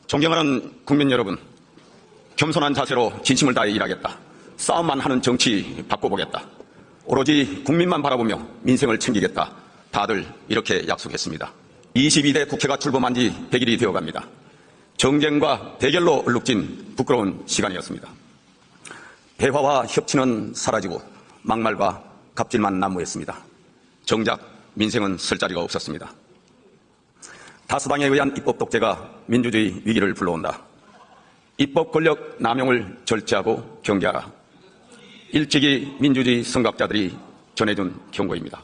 존경하는 국민 여러분, 겸손한 자세로 진심을 다해 일하겠다. 싸움만 하는 정치 바꿔보겠다. 오로지 국민만 바라보며 민생을 챙기겠다. 다들 이렇게 약속했습니다. 22대 국회가 출범한 지 100일이 되어갑니다. 정쟁과 대결로 얼룩진 부끄러운 시간이었습니다. 대화와 협치는 사라지고 막말과 갑질만 난무했습니다. 정작 민생은 설 자리가 없었습니다. 다수당에 의한 입법 독재가 민주주의 위기를 불러온다. 입법 권력 남용을 절제하고 경계하라. 일찍이 민주주의 선각자들이 전해준 경고입니다.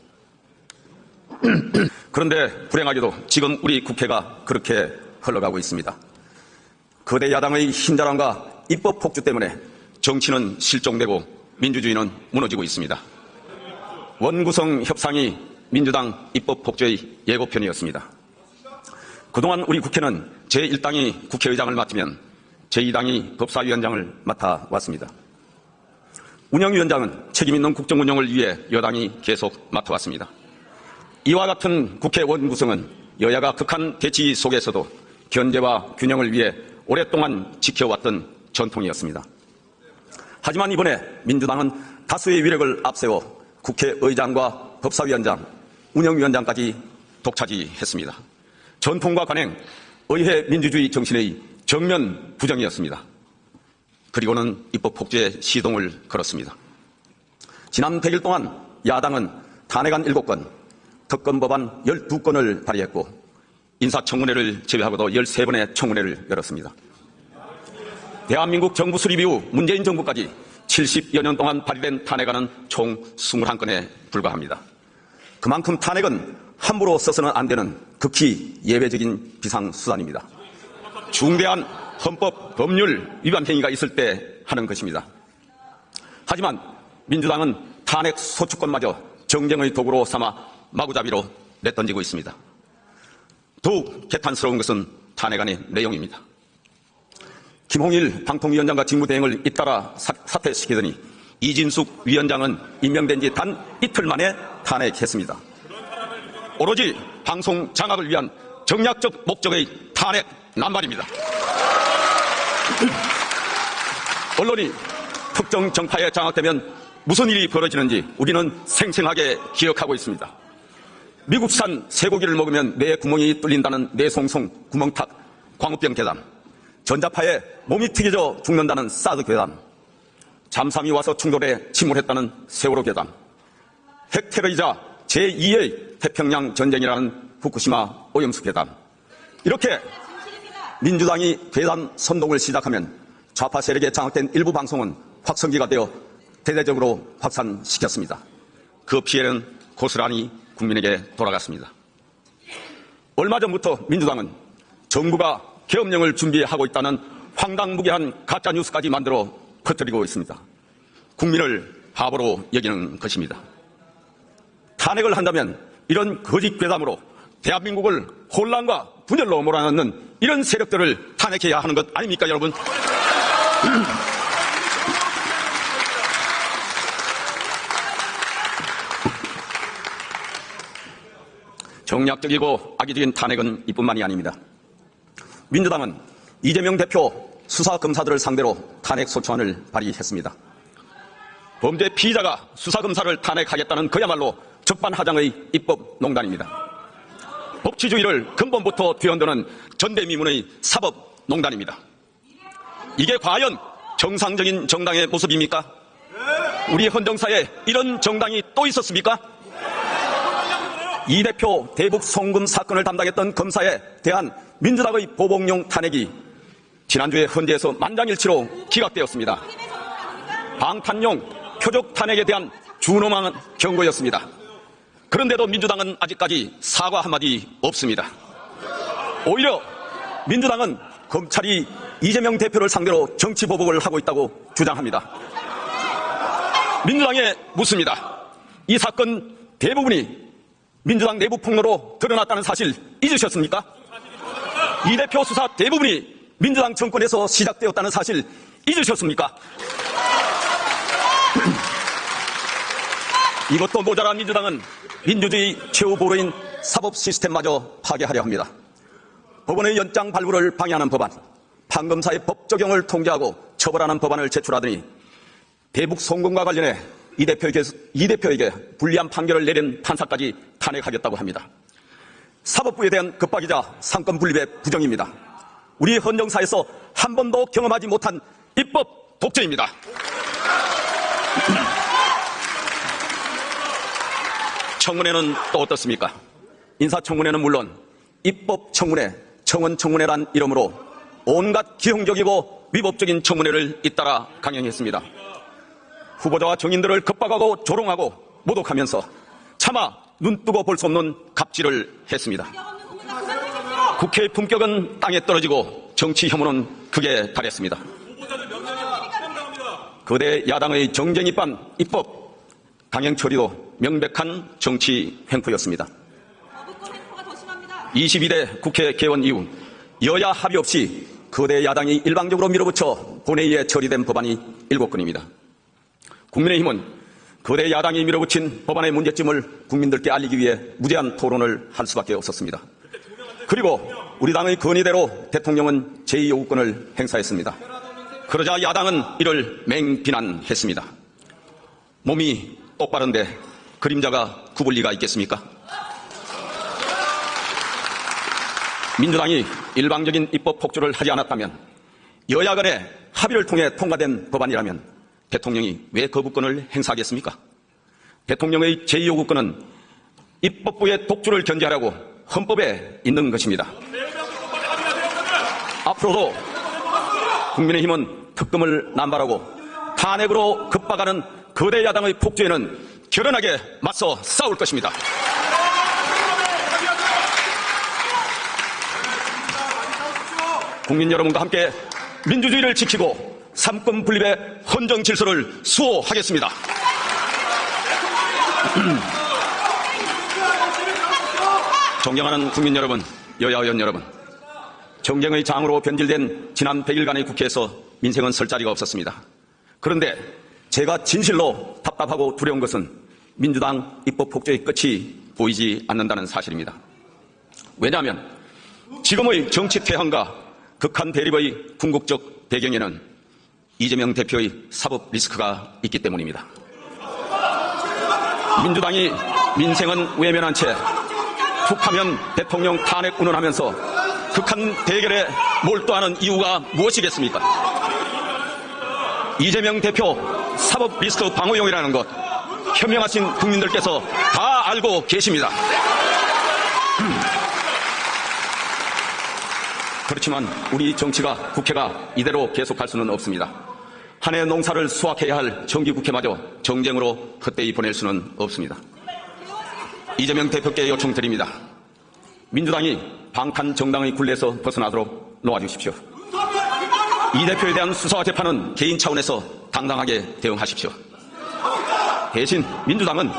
그런데 불행하게도 지금 우리 국회가 그렇게 흘러가고 있습니다. 거대 야당의 힘자랑과 입법 폭주 때문에 정치는 실종되고 민주주의는 무너지고 있습니다. 원구성 협상이 민주당 입법 폭주의 예고편이었습니다. 그동안 우리 국회는 제1당이 국회의장을 맡으면 제2당이 법사위원장을 맡아왔습니다. 운영위원장은 책임있는 국정운영을 위해 여당이 계속 맡아왔습니다. 이와 같은 국회 원구성은 여야가 극한 대치 속에서도 견제와 균형을 위해 오랫동안 지켜왔던 전통이었습니다. 하지만 이번에 민주당은 다수의 위력을 앞세워 국회의장과 법사위원장, 운영위원장까지 독차지했습니다. 전통과 관행, 의회 민주주의 정신의 정면 부정이었습니다. 그리고는 입법 폭주에 시동을 걸었습니다. 지난 100일 동안 야당은 탄핵안 7건, 특검법안 12건을 발의했고 인사청문회를 제외하고도 13번의 청문회를 열었습니다. 대한민국 정부 수립 이후 문재인 정부까지 70여 년 동안 발의된 탄핵안은 총 21건에 불과합니다. 그만큼 탄핵은 함부로 써서는 안 되는 극히 예외적인 비상수단입니다. 중대한 헌법 법률 위반 행위가 있을 때 하는 것입니다. 하지만 민주당은 탄핵 소추권마저 정쟁의 도구로 삼아 마구잡이로 내던지고 있습니다. 더욱 개탄스러운 것은 탄핵안의 내용입니다. 김홍일 방통위원장과 직무대행을 잇따라 사퇴시키더니 이진숙 위원장은 임명된 지 단 이틀 만에 탄핵했습니다. 오로지 방송 장악을 위한 정략적 목적의 탄핵 남발입니다. 언론이 특정 정파에 장악되면 무슨 일이 벌어지는지 우리는 생생하게 기억하고 있습니다. 미국산 쇠고기를 먹으면 뇌에 구멍이 뚫린다는 뇌송송 구멍탁 광우병 괴담, 전자파에 몸이 튀겨져 죽는다는 사드 괴담, 잠수함이 와서 충돌해 침몰했다는 세월호 괴담, 핵테러이자 제2의 태평양 전쟁이라는 후쿠시마 오염수 괴담. 이렇게 민주당이 괴담 선동을 시작하면 좌파 세력에 장악된 일부 방송은 확성기가 되어 대대적으로 확산시켰습니다. 그 피해는 고스란히 국민에게 돌아갔습니다. 얼마 전부터 민주당은 정부가 계엄령을 준비하고 있다는 황당무계한 가짜뉴스까지 만들어 퍼뜨리고 있습니다. 국민을 바보로 여기는 것입니다. 탄핵을 한다면 이런 거짓 괴담으로 대한민국을 혼란과 분열로 몰아넣는 이런 세력들을 탄핵해야 하는 것 아닙니까, 여러분? 정략적이고 악의적인 탄핵은 이뿐만이 아닙니다. 민주당은 이재명 대표 수사검사들을 상대로 탄핵소추안을 발의했습니다. 범죄 피의자가 수사검사를 탄핵하겠다는 그야말로 적반하장의 입법농단입니다. 법치주의를 근본부터 뒤흔드는 전대미문의 사법농단입니다. 이게 과연 정상적인 정당의 모습입니까? 우리 헌정사에 이런 정당이 또 있었습니까? 이 대표 대북 송금 사건을 담당했던 검사에 대한 민주당의 보복용 탄핵이 지난주에 헌재에서 만장일치로 기각되었습니다. 방탄용 표적 탄핵에 대한 준엄한 경고였습니다. 그런데도 민주당은 아직까지 사과 한마디 없습니다. 오히려 민주당은 검찰이 이재명 대표를 상대로 정치보복을 하고 있다고 주장합니다. 민주당에 묻습니다. 이 사건 대부분이 민주당 내부 폭로로 드러났다는 사실 잊으셨습니까? 이 대표 수사 대부분이 민주당 정권에서 시작되었다는 사실 잊으셨습니까? 이것도 모자란 민주당은 민주주의 최후 보루인 사법 시스템마저 파괴하려 합니다. 법원의 연장 발부를 방해하는 법안, 판검사의 법 적용을 통제하고 처벌하는 법안을 제출하더니 대북 송금과 관련해 이 대표에게 불리한 판결을 내린 판사까지 탄핵하겠다고 합니다. 사법부에 대한 급박이자 상권 분립의 부정입니다. 우리 헌정사에서 한 번도 경험하지 못한 입법 독재입니다. 청문회는 또 어떻습니까? 인사청문회는 물론 입법청문회, 청원청문회란 이름으로 온갖 기형적이고 위법적인 청문회를 잇따라 강행했습니다. 후보자와 정인들을 겁박하고 조롱하고 모독하면서 차마 눈뜨고 볼 수 없는 갑질을 했습니다. 국회의 품격은 땅에 떨어지고 정치 혐오는 극에 달했습니다. 거대 야당의 정쟁 입법 강행 처리도 명백한 정치 횡포였습니다. 22대 국회 개원 이후 여야 합의 없이 거대 야당이 일방적으로 밀어붙여 본회의에 처리된 법안이 7건입니다. 국민의힘은 거대 야당이 밀어붙인 법안의 문제점을 국민들께 알리기 위해 무제한 토론을 할 수밖에 없었습니다. 그리고 우리 당의 건의대로 대통령은 제2요구권을 행사했습니다. 그러자 야당은 이를 맹비난했습니다. 몸이 똑바른데 그림자가 굽을 리가 있겠습니까? 민주당이 일방적인 입법 폭주를 하지 않았다면, 여야 간의 합의를 통해 통과된 법안이라면 대통령이 왜 거부권을 행사하겠습니까? 대통령의 제2요구권은 입법부의 독주를 견제하라고 헌법에 있는 것입니다. 앞으로도 국민의힘은 특검을 남발하고 탄핵으로 급박하는 거대 야당의 폭주에는 결연하게 맞서 싸울 것입니다. 국민 여러분과 함께 민주주의를 지키고 삼권 분립의 헌정 질서를 수호하겠습니다. 존경하는 국민 여러분, 여야 의원 여러분, 정쟁의 장으로 변질된 지난 100일간의 국회에서 민생은 설 자리가 없었습니다. 그런데 제가 진실로 답답하고 두려운 것은 민주당 입법 폭주의 끝이 보이지 않는다는 사실입니다. 왜냐하면 지금의 정치 태양과 극한 대립의 궁극적 배경에는 이재명 대표의 사법 리스크가 있기 때문입니다. 민주당이 민생은 외면한 채 툭하면 대통령 탄핵 운운하면서 극한 대결에 몰두하는 이유가 무엇이겠습니까? 이재명 대표 사법 리스크 방어용이라는 것 현명하신 국민들께서 다 알고 계십니다. 그렇지만 우리 정치가, 국회가 이대로 계속할 수는 없습니다. 한 해 농사를 수확해야 할 정기국회마저 정쟁으로 헛되이 보낼 수는 없습니다. 이재명 대표께 요청드립니다. 민주당이 방탄 정당의 굴레에서 벗어나도록 놓아주십시오. 이 대표에 대한 수사와 재판은 개인 차원에서 당당하게 대응하십시오. 대신 민주당은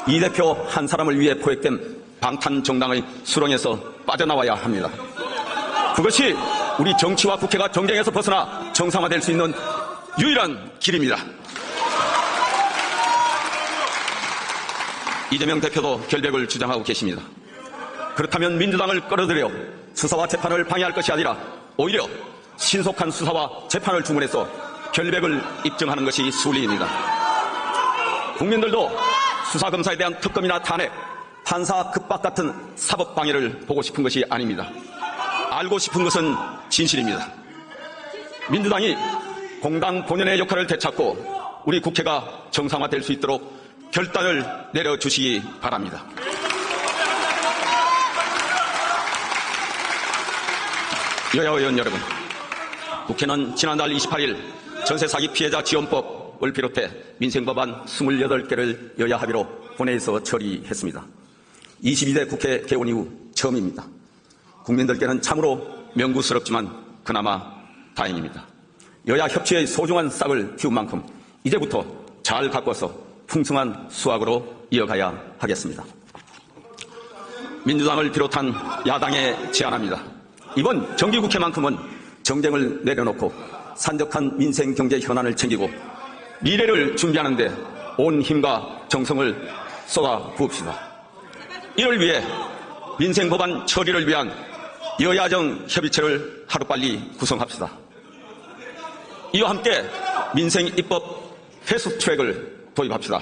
이 대표 한 사람을 위해 포획된 방탄 정당의 수렁에서 빠져나와야 합니다. 그것이 우리 정치와 국회가 정쟁에서 벗어나 정상화될 수 있는 유일한 길입니다. 이재명 대표도 결백을 주장하고 계십니다. 그렇다면 민주당을 끌어들여 수사와 재판을 방해할 것이 아니라 오히려 신속한 수사와 재판을 주문해서 결백을 입증하는 것이 순리입니다. 국민들도 수사검사에 대한 특검이나 탄핵, 판사 급박 같은 사법 방해를 보고 싶은 것이 아닙니다. 알고 싶은 것은 진실입니다. 민주당이 공당 본연의 역할을 되찾고 우리 국회가 정상화될 수 있도록 결단을 내려주시기 바랍니다. 여야 의원 여러분, 국회는 지난달 28일 전세사기 피해자 지원법을 비롯해 민생법안 28개를 여야 합의로 본회의에서 처리했습니다. 22대 국회 개원 이후 처음입니다. 국민들께는 참으로 명구스럽지만 그나마 다행입니다. 여야 협치의 소중한 싹을 키운 만큼 이제부터 잘 가꿔서 풍성한 수확으로 이어가야 하겠습니다. 민주당을 비롯한 야당에 제안합니다. 이번 정기국회만큼은 정쟁을 내려놓고 산적한 민생 경제 현안을 챙기고 미래를 준비하는 데 온 힘과 정성을 쏟아 부읍시다. 이를 위해 민생 법안 처리를 위한 여야정 협의체를 하루빨리 구성합시다. 이와 함께 민생입법 패스트트랙을 도입합시다.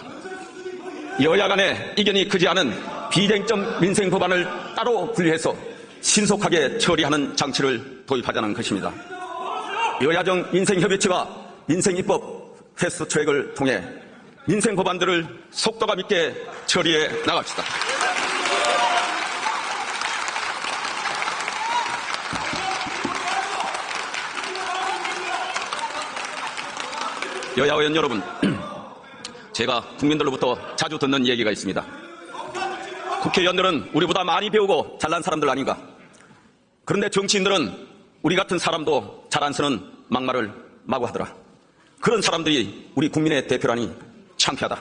여야 간의 이견이 크지 않은 비쟁점 민생법안을 따로 분리해서 신속하게 처리하는 장치를 도입하자는 것입니다. 여야정 민생협의체와 민생입법 패스트트랙을 통해 민생법안들을 속도감 있게 처리해 나갑시다. 여야 의원 여러분, 제가 국민들로부터 자주 듣는 얘기가 있습니다. 국회의원들은 우리보다 많이 배우고 잘난 사람들 아닌가? 그런데 정치인들은 우리 같은 사람도 잘 안 쓰는 막말을 마구 하더라. 그런 사람들이 우리 국민의 대표라니 창피하다.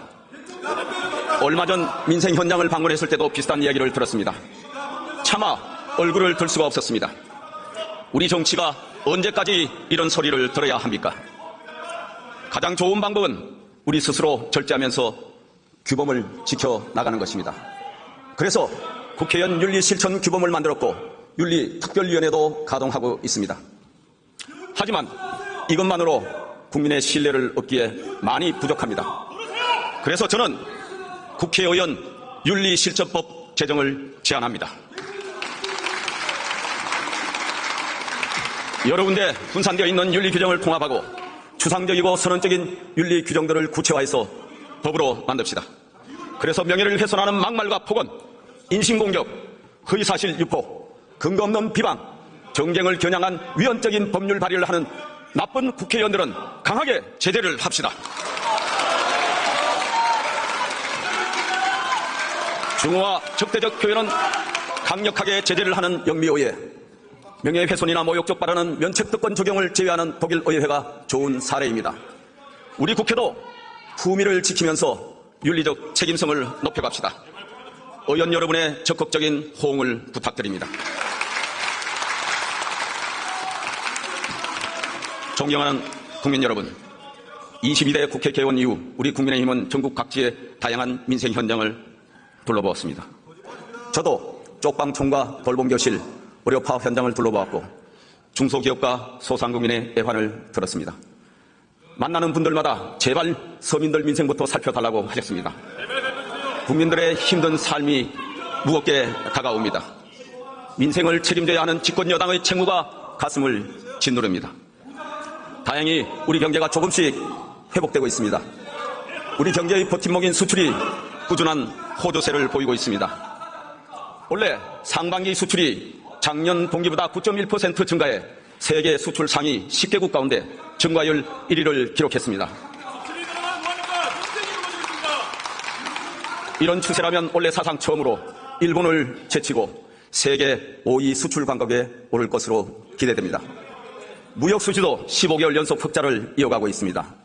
얼마 전 민생 현장을 방문했을 때도 비슷한 이야기를 들었습니다. 차마 얼굴을 들 수가 없었습니다. 우리 정치가 언제까지 이런 소리를 들어야 합니까? 가장 좋은 방법은 우리 스스로 절제하면서 규범을 지켜나가는 것입니다. 그래서 국회의원 윤리실천 규범을 만들었고 윤리특별위원회도 가동하고 있습니다. 하지만 이것만으로 국민의 신뢰를 얻기에 많이 부족합니다. 그래서 저는 국회의원 윤리실천법 제정을 제안합니다. 여러 군데 분산되어 있는 윤리 규정을 통합하고 추상적이고 선언적인 윤리 규정들을 구체화해서 법으로 만듭시다. 그래서 명예를 훼손하는 막말과 폭언, 인신공격, 허위사실 유포, 근거 없는 비방, 정쟁을 겨냥한 위헌적인 법률 발의를 하는 나쁜 국회의원들은 강하게 제재를 합시다. 중후와 적대적 표현은 강력하게 제재를 하는 영미의회, 명예훼손이나 모욕적 발언은 면책특권 적용을 제외하는 독일의회가 좋은 사례입니다. 우리 국회도 품위를 지키면서 윤리적 책임성을 높여갑시다. 의원 여러분의 적극적인 호응을 부탁드립니다. 존경하는 국민 여러분, 22대 국회 개원 이후 우리 국민의힘은 전국 각지의 다양한 민생 현장을 둘러보았습니다. 저도 쪽방촌과 돌봄교실, 의료파업 현장을 둘러보았고 중소기업과 소상공인의 애환을 들었습니다. 만나는 분들마다 제발 서민들 민생부터 살펴달라고 하셨습니다. 국민들의 힘든 삶이 무겁게 다가옵니다. 민생을 책임져야 하는 집권여당의 책무가 가슴을 짓누릅니다. 다행히 우리 경제가 조금씩 회복되고 있습니다. 우리 경제의 버팀목인 수출이 꾸준한 호조세를 보이고 있습니다. 원래 상반기 수출이 작년 동기보다 9.1% 증가해 세계 수출 상위 10개국 가운데 증가율 1위를 기록했습니다. 이런 추세라면 올해 사상 처음으로 일본을 제치고 세계 5위 수출 관광에 오를 것으로 기대됩니다. 무역 수지도 15개월 연속 흑자를 이어가고 있습니다.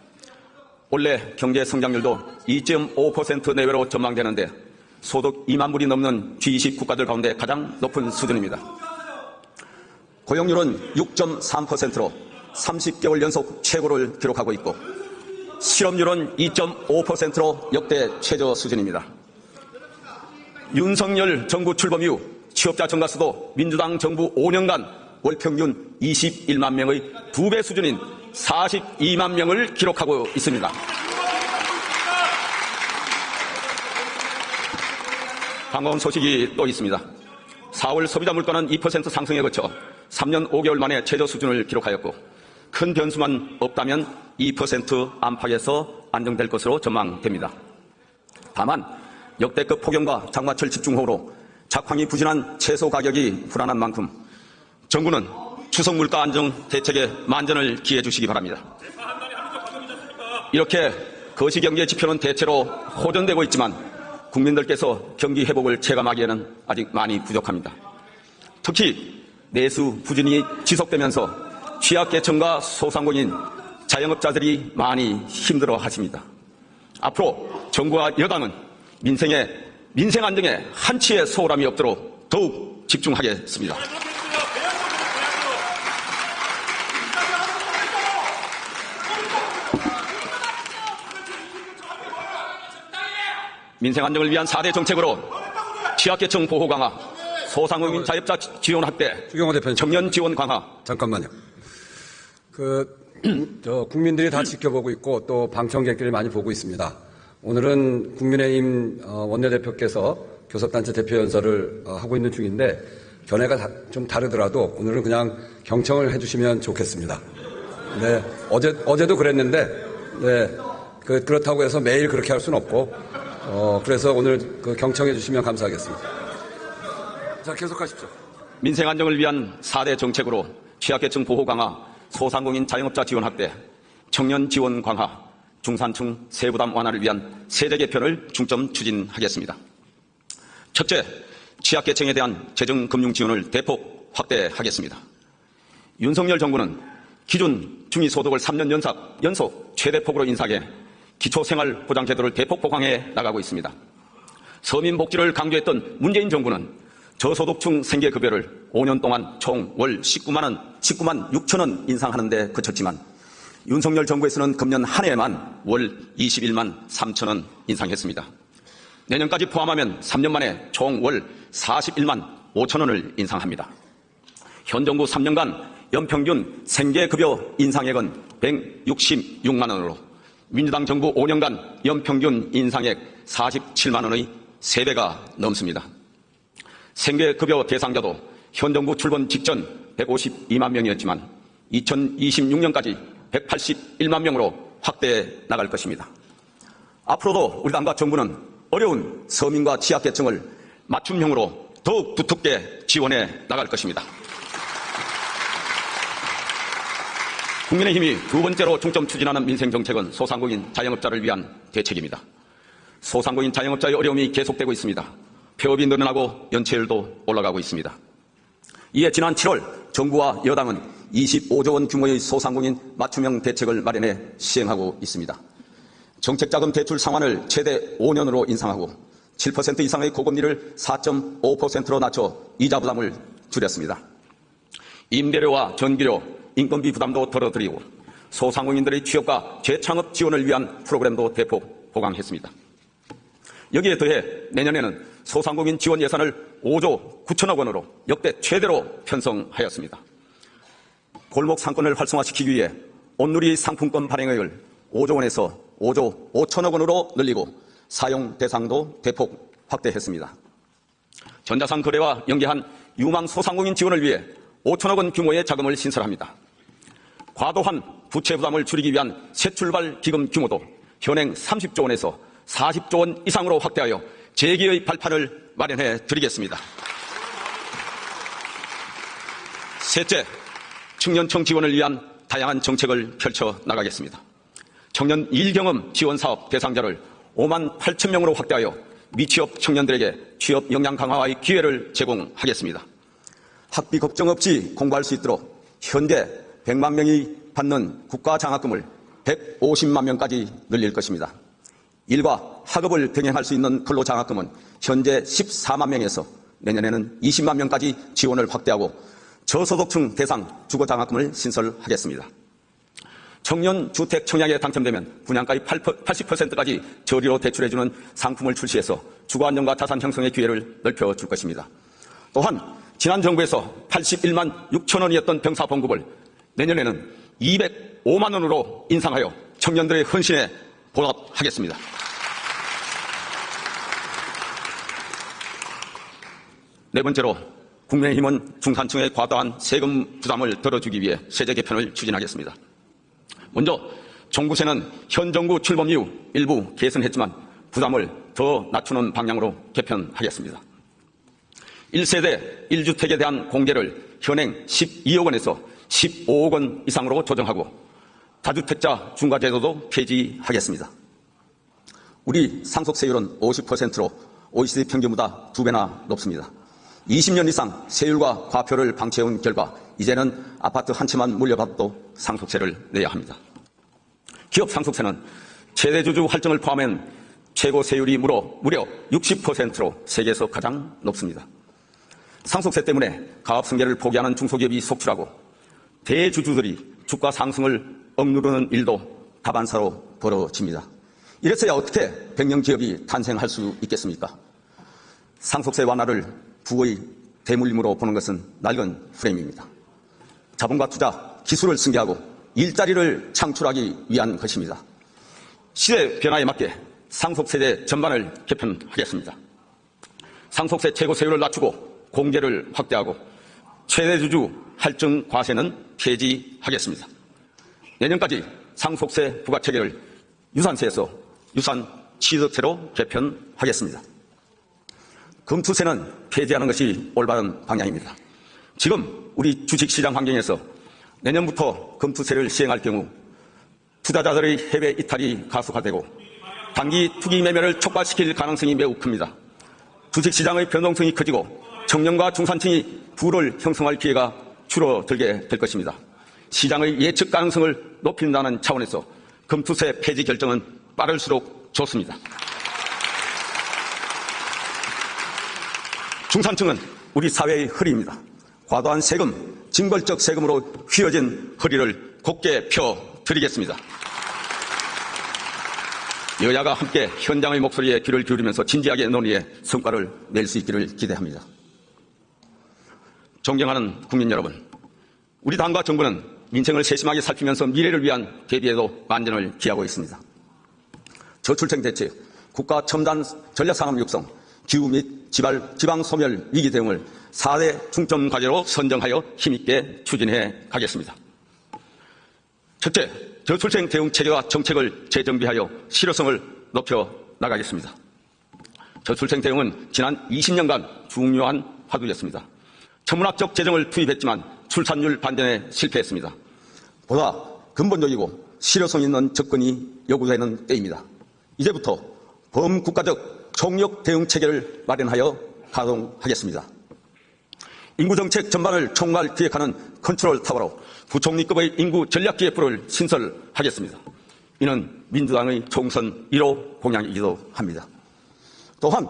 올해 경제 성장률도 2.5% 내외로 전망되는데 소득 2만 불이 넘는 G20 국가들 가운데 가장 높은 수준입니다. 고용률은 6.3%로 30개월 연속 최고를 기록하고 있고 실업률은 2.5%로 역대 최저 수준입니다. 윤석열 정부 출범 이후 취업자 증가 수도 민주당 정부 5년간 월 평균 21만 명의 2배 수준인 42만 명을 기록하고 있습니다. 반가운 소식이 또 있습니다. 4월 소비자 물가는 2% 상승에 거쳐 3년 5개월 만에 최저 수준을 기록하였고 큰 변수만 없다면 2% 안팎에서 안정될 것으로 전망됩니다. 다만 역대급 폭염과 장마철 집중호우로 작황이 부진한 채소 가격이 불안한 만큼 정부는 추석 물가 안정 대책에 만전을 기해 주시기 바랍니다. 이렇게 거시경제 지표는 대체로 호전되고 있지만 국민들께서 경기 회복을 체감하기에는 아직 많이 부족합니다. 특히 내수 부진이 지속되면서 취약계층과 소상공인, 자영업자들이 많이 힘들어 하십니다. 앞으로 정부와 여당은 민생 안정에 한치의 소홀함이 없도록 더욱 집중하겠습니다. 민생 안정을 위한 4대 정책으로 취약계층 보호 강화, 소상공인 자영업자 지원 확대, 추경호 대표님. 청년 지원 강화. 잠깐만요. 국민들이 다 지켜보고 있고 또 방청객들이 많이 보고 있습니다. 오늘은 국민의힘 원내대표께서 교섭단체 대표 연설을 하고 있는 중인데 견해가 좀 다르더라도 오늘은 그냥 경청을 해주시면 좋겠습니다. 네, 어제도 그랬는데, 네, 그렇다고 해서 매일 그렇게 할 수는 없고, 그래서 오늘 경청해 주시면 감사하겠습니다. 자, 계속하십시오. 민생 안정을 위한 4대 정책으로 취약계층 보호 강화, 소상공인 자영업자 지원 확대, 청년 지원 강화, 중산층 세부담 완화를 위한 세제 개편을 중점 추진하겠습니다. 첫째, 취약계층에 대한 재정 금융 지원을 대폭 확대하겠습니다. 윤석열 정부는 기준 중위소득을 3년 연속 최대폭으로 인상해 기초생활보장제도를 대폭 보강해 나가고 있습니다. 서민복지를 강조했던 문재인 정부는 저소득층 생계급여를 5년 동안 총 월 19만 6천 원 인상하는 데 그쳤지만 윤석열 정부에서는 금년 한 해에만 월 21만 3천 원 인상했습니다. 내년까지 포함하면 3년 만에 총 월 41만 5천 원을 인상합니다. 현 정부 3년간 연평균 생계급여 인상액은 166만 원으로 민주당 정부 5년간 연평균 인상액 47만 원의 3배가 넘습니다. 생계급여 대상자도 현 정부 출범 직전 152만 명이었지만 2026년까지 181만 명으로 확대해 나갈 것입니다. 앞으로도 우리 당과 정부는 어려운 서민과 취약계층을 맞춤형으로 더욱 두텁게 지원해 나갈 것입니다. 국민의힘이 두 번째로 중점 추진하는 민생정책은 소상공인 자영업자를 위한 대책입니다. 소상공인 자영업자의 어려움이 계속되고 있습니다. 폐업이 늘어나고 연체율도 올라가고 있습니다. 이에 지난 7월 정부와 여당은 25조 원 규모의 소상공인 맞춤형 대책을 마련해 시행하고 있습니다. 정책자금 대출 상환을 최대 5년으로 인상하고 7% 이상의 고금리를 4.5%로 낮춰 이자 부담을 줄였습니다. 임대료와 전기료, 인건비 부담도 덜어드리고 소상공인들의 취업과 재창업 지원을 위한 프로그램도 대폭 보강했습니다. 여기에 더해 내년에는 소상공인 지원 예산을 5조 9천억 원으로 역대 최대로 편성하였습니다. 골목 상권을 활성화시키기 위해 온누리 상품권 발행액을 5조 원에서 5조 5천억 원으로 늘리고 사용 대상도 대폭 확대했습니다. 전자상 거래와 연계한 유망 소상공인 지원을 위해 5천억 원 규모의 자금을 신설합니다. 과도한 부채 부담을 줄이기 위한 새출발 기금 규모도 현행 30조 원에서 40조 원 이상으로 확대하여 재기의 발판을 마련해 드리겠습니다. 셋째, 청년청 지원을 위한 다양한 정책을 펼쳐 나가겠습니다. 청년 일경험 지원 사업 대상자를 5만 8천 명으로 확대하여 미취업 청년들에게 취업 역량 강화의 기회를 제공하겠습니다. 학비 걱정 없이 공부할 수 있도록 현재 100만 명이 받는 국가장학금을 150만 명까지 늘릴 것입니다. 일과 학업을 병행할 수 있는 근로장학금은 현재 14만 명에서 내년에는 20만 명까지 지원을 확대하고 저소득층 대상 주거장학금을 신설하겠습니다. 청년 주택 청약에 당첨되면 분양가의 80%까지 저리로 대출해주는 상품을 출시해서 주거 안정과 자산 형성의 기회를 넓혀줄 것입니다. 또한 지난 정부에서 81만 6천 원이었던 병사 봉급을 내년에는 205만 원으로 인상하여 청년들의 헌신에 보답하겠습니다. 네 번째로 국민의힘은 중산층의 과다한 세금 부담을 덜어주기 위해 세제 개편을 추진하겠습니다. 먼저 종부세는 현 정부 출범 이후 일부 개선했지만 부담을 더 낮추는 방향으로 개편하겠습니다. 1세대 1주택에 대한 공제를 현행 12억 원에서 15억 원 이상으로 조정하고 다주택자 중과제도도 폐지하겠습니다. 우리 상속세율은 50%로 OECD 평균보다 2배나 높습니다. 20년 이상 세율과 과표를 방치해온 결과 이제는 아파트 한 채만 물려받아도 상속세를 내야 합니다. 기업 상속세는 최대주주 할증을 포함한 최고 세율이 무려 60%로 세계에서 가장 높습니다. 상속세 때문에 가압승계를 포기하는 중소기업이 속출하고 대주주들이 주가 상승을 억누르는 일도 다반사로 벌어집니다. 이래서야 어떻게 백년기업이 탄생할 수 있겠습니까? 상속세 완화를 부의 대물림으로 보는 것은 낡은 프레임입니다. 자본과 투자, 기술을 승계하고 일자리를 창출하기 위한 것입니다. 시대 변화에 맞게 상속세제 전반을 개편하겠습니다. 상속세 최고 세율을 낮추고 공제를 확대하고 최대주주 할증 과세는 폐지하겠습니다. 내년까지 상속세 부과체계를 유산세에서 유산 취득세로 개편하겠습니다. 금투세는 폐지하는 것이 올바른 방향입니다. 지금 우리 주식시장 환경에서 내년부터 금투세를 시행할 경우 투자자들의 해외 이탈이 가속화되고 단기 투기 매매를 촉발시킬 가능성이 매우 큽니다. 주식시장의 변동성이 커지고 청년과 중산층이 부를 형성할 기회가 줄어들게 될 것입니다. 시장의 예측 가능성을 높인다는 차원에서 금투세 폐지 결정은 빠를수록 좋습니다. 중산층은 우리 사회의 허리입니다. 과도한 세금, 징벌적 세금으로 휘어진 허리를 곧게 펴드리겠습니다. 여야가 함께 현장의 목소리에 귀를 기울이면서 진지하게 논의해 성과를 낼 수 있기를 기대합니다. 존경하는 국민 여러분, 우리 당과 정부는 민생을 세심하게 살피면서 미래를 위한 대비에도 만전을 기하고 있습니다. 저출생 대책, 국가 첨단 전략산업 육성, 기후 및 지방 소멸 위기 대응을 4대 중점 과제로 선정하여 힘있게 추진해 가겠습니다. 첫째, 저출생 대응 체계와 정책을 재정비하여 실효성을 높여 나가겠습니다. 저출생 대응은 지난 20년간 중요한 화두였습니다. 천문학적 재정을 투입했지만 출산율 반전에 실패했습니다. 보다 근본적이고 실효성 있는 접근이 요구되는 때입니다. 이제부터 범국가적 총력 대응 체계를 마련하여 가동하겠습니다. 인구정책 전반을 총괄 기획하는 컨트롤 타워로 부총리급의 인구 전략기획부를 신설하겠습니다. 이는 민주당의 총선 1호 공약이기도 합니다. 또한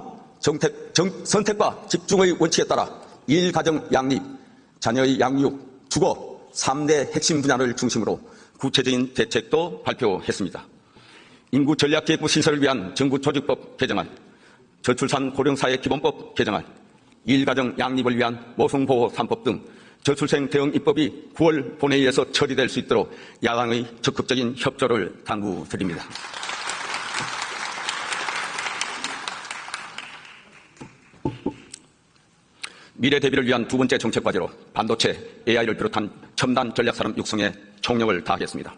선택과 집중의 원칙에 따라 일가정 양립, 자녀의 양육, 주거 3대 핵심 분야를 중심으로 구체적인 대책도 발표했습니다. 인구 전략기획부 신설을 위한 정부 조직법 개정안, 저출산 고령사회 기본법 개정안, 일가정 양립을 위한 모성보호 3법 등 저출생 대응 입법이 9월 본회의에서 처리될 수 있도록 야당의 적극적인 협조를 당부드립니다. 미래 대비를 위한 두 번째 정책 과제로 반도체, AI를 비롯한 첨단 전략산업 육성에 총력을 다하겠습니다.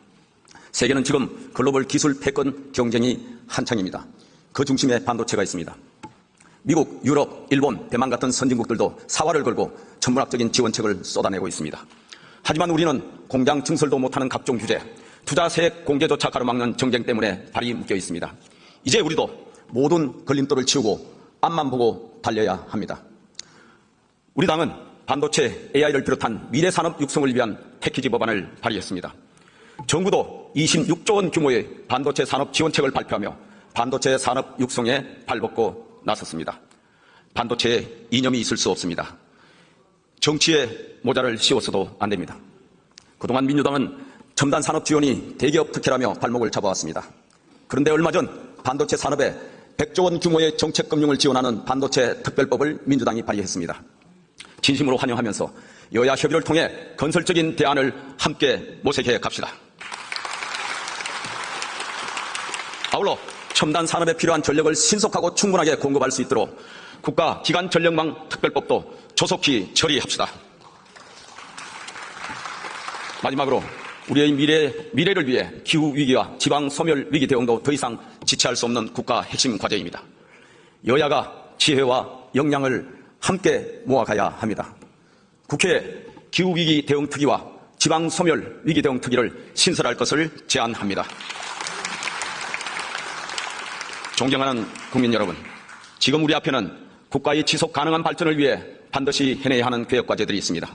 세계는 지금 글로벌 기술 패권 경쟁이 한창입니다. 그 중심에 반도체가 있습니다. 미국, 유럽, 일본, 대만 같은 선진국들도 사활을 걸고 천문학적인 지원책을 쏟아내고 있습니다. 하지만 우리는 공장 증설도 못하는 각종 규제, 투자 세액 공개조차 가로막는 정쟁 때문에 발이 묶여 있습니다. 이제 우리도 모든 걸림돌을 치우고 앞만 보고 달려야 합니다. 우리 당은 반도체, AI를 비롯한 미래 산업 육성을 위한 패키지 법안을 발의했습니다. 정부도 26조 원 규모의 반도체 산업 지원책을 발표하며 반도체 산업 육성에 발벗고 나섰습니다. 반도체에 이념이 있을 수 없습니다. 정치에 모자를 씌워서도 안 됩니다. 그동안 민주당은 첨단 산업 지원이 대기업 특혜라며 발목을 잡아왔습니다. 그런데 얼마 전 반도체 산업에 100조 원 규모의 정책 금융을 지원하는 반도체 특별법을 민주당이 발의했습니다. 진심으로 환영하면서 여야 협의를 통해 건설적인 대안을 함께 모색해 갑시다. 아울러 첨단 산업에 필요한 전력을 신속하고 충분하게 공급할 수 있도록 국가 기간 전력망 특별법도 조속히 처리합시다. 마지막으로 우리의 미래를 위해 기후 위기와 지방 소멸 위기 대응도 더 이상 지체할 수 없는 국가 핵심 과제입니다. 여야가 지혜와 역량을 함께 모아가야 합니다. 국회에 기후위기 대응특위와 지방소멸 위기 대응특위를 신설할 것을 제안합니다. 존경하는 국민 여러분, 지금 우리 앞에는 국가의 지속 가능한 발전을 위해 반드시 해내야 하는 개혁과제들이 있습니다.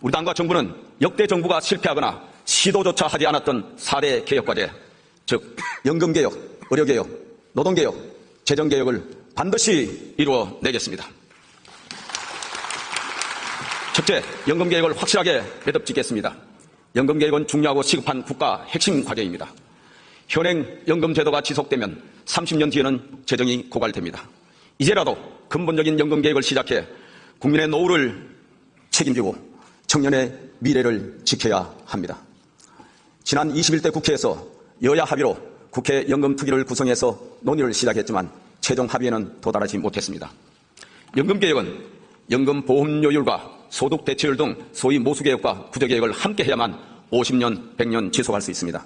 우리 당과 정부는 역대 정부가 실패하거나 시도조차 하지 않았던 4대 개혁과제, 즉 연금개혁, 의료개혁, 노동개혁, 재정개혁을 반드시 이루어내겠습니다. 첫째, 연금개혁을 확실하게 매듭짓겠습니다. 연금개혁은 중요하고 시급한 국가 핵심 과제입니다. 현행 연금제도가 지속되면 30년 뒤에는 재정이 고갈됩니다. 이제라도 근본적인 연금개혁을 시작해 국민의 노후를 책임지고 청년의 미래를 지켜야 합니다. 지난 21대 국회에서 여야 합의로 국회 연금특위를 구성해서 논의를 시작했지만 최종 합의에는 도달하지 못했습니다. 연금개혁은 연금보험료율과 소득대체율 등 소위 모수개혁과 구조개혁을 함께 해야만 50년, 100년 지속할 수 있습니다.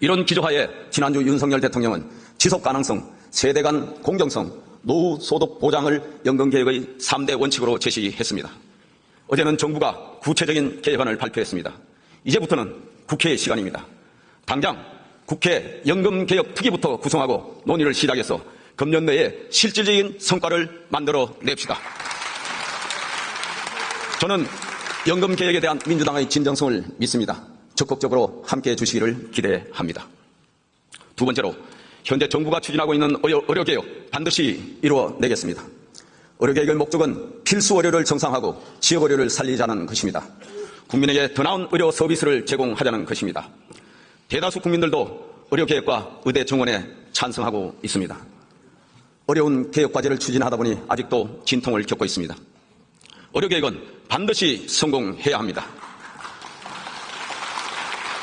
이런 기조하에 지난주 윤석열 대통령은 지속가능성, 세대 간 공정성, 노후 소득 보장을 연금개혁의 3대 원칙으로 제시했습니다. 어제는 정부가 구체적인 개혁안을 발표했습니다. 이제부터는 국회의 시간입니다. 당장 국회 연금개혁특위부터 구성하고 논의를 시작해서 금년 내에 실질적인 성과를 만들어 냅시다. 저는 연금개혁에 대한 민주당의 진정성을 믿습니다. 적극적으로 함께해 주시기를 기대합니다. 두 번째로 현재 정부가 추진하고 있는 의료개혁 반드시 이루어내겠습니다. 의료개혁의 목적은 필수 의료를 정상화하고 지역 의료를 살리자는 것입니다. 국민에게 더 나은 의료 서비스를 제공하자는 것입니다. 대다수 국민들도 의료개혁과 의대 정원에 찬성하고 있습니다. 어려운 개혁과제를 추진하다 보니 아직도 진통을 겪고 있습니다. 의료개혁은 반드시 성공해야 합니다.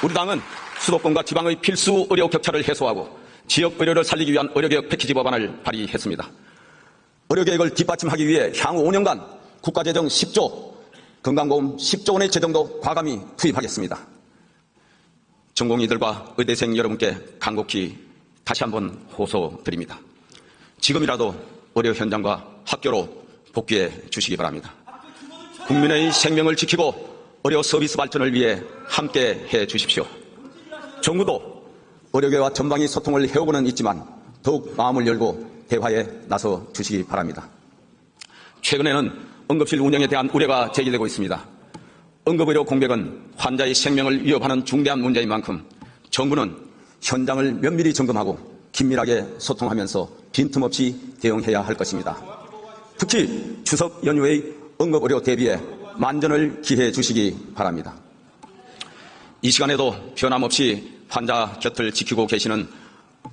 우리 당은 수도권과 지방의 필수 의료 격차를 해소하고 지역 의료를 살리기 위한 의료개혁 패키지 법안을 발의했습니다. 의료개혁을 뒷받침하기 위해 향후 5년간 국가재정 10조, 건강보험 10조 원의 재정도 과감히 투입하겠습니다. 전공의들과 의대생 여러분께 간곡히 다시 한번 호소드립니다. 지금이라도 의료 현장과 학교로 복귀해 주시기 바랍니다. 국민의 생명을 지키고 의료 서비스 발전을 위해 함께 해 주십시오. 정부도 의료계와 전방위 소통을 해오고는 있지만 더욱 마음을 열고 대화에 나서 주시기 바랍니다. 최근에는 응급실 운영에 대한 우려가 제기되고 있습니다. 응급의료 공백은 환자의 생명을 위협하는 중대한 문제인 만큼 정부는 현장을 면밀히 점검하고 긴밀하게 소통하면서 빈틈없이 대응해야 할 것입니다. 특히 추석 연휴의 응급의료 대비에 만전을 기해 주시기 바랍니다. 이 시간에도 변함없이 환자 곁을 지키고 계시는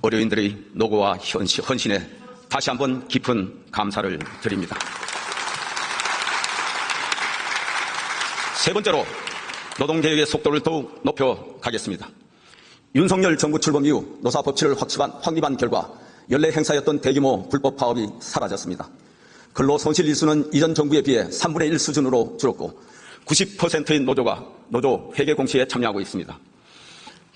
의료인들의 노고와 헌신에 다시 한번 깊은 감사를 드립니다. 세 번째로 노동개혁의 속도를 더욱 높여가겠습니다. 윤석열 정부 출범 이후 노사 법치를 확립한 결과 연례 행사였던 대규모 불법 파업이 사라졌습니다. 근로 손실 일수는 이전 정부에 비해 3분의 1 수준으로 줄었고 90%의 노조가 노조 회계 공시에 참여하고 있습니다.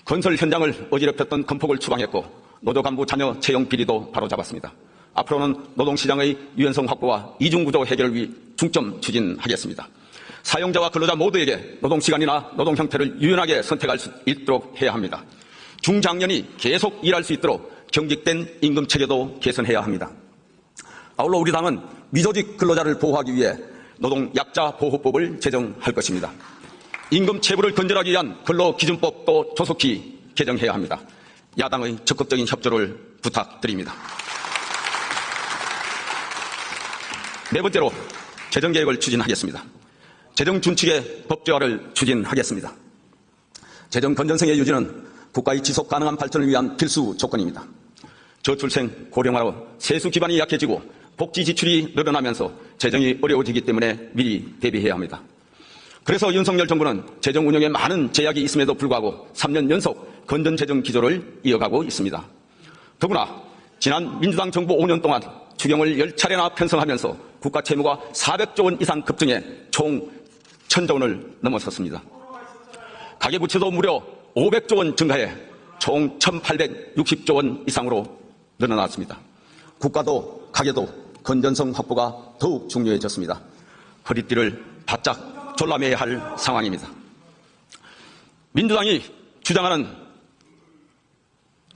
건설 현장을 어지럽혔던 건폭을 추방했고 노조 간부 자녀 채용 비리도 바로잡았습니다. 앞으로는 노동시장의 유연성 확보와 이중구조 해결을 위해 중점 추진하겠습니다. 사용자와 근로자 모두에게 노동시간이나 노동 형태를 유연하게 선택할 수 있도록 해야 합니다. 중장년이 계속 일할 수 있도록 경직된 임금 체계도 개선해야 합니다. 아울러 우리 당은 미조직 근로자를 보호하기 위해 노동약자보호법을 제정할 것입니다. 임금 체불을 근절하기 위한 근로기준법도 조속히 개정해야 합니다. 야당의 적극적인 협조를 부탁드립니다. 네 번째로 재정개혁을 추진하겠습니다. 재정준칙의 법제화를 추진하겠습니다. 재정 건전성의 유지는 국가의 지속 가능한 발전을 위한 필수 조건입니다. 저출생 고령화로 세수 기반이 약해지고 복지 지출이 늘어나면서 재정이 어려워지기 때문에 미리 대비해야 합니다. 그래서 윤석열 정부는 재정 운영에 많은 제약이 있음에도 불구하고 3년 연속 건전 재정 기조를 이어가고 있습니다. 더구나 지난 민주당 정부 5년 동안 추경을 10차례나 편성하면서 국가 채무가 400조 원 이상 급증해 총 1000조 원을 넘어섰습니다. 가계부채도 무려 500조 원 증가해 총 1860조 원 이상으로 늘어났습니다. 국가도 가계도 건전성 확보가 더욱 중요해졌습니다. 허리띠를 바짝 졸라매야 할 상황입니다. 민주당이 주장하는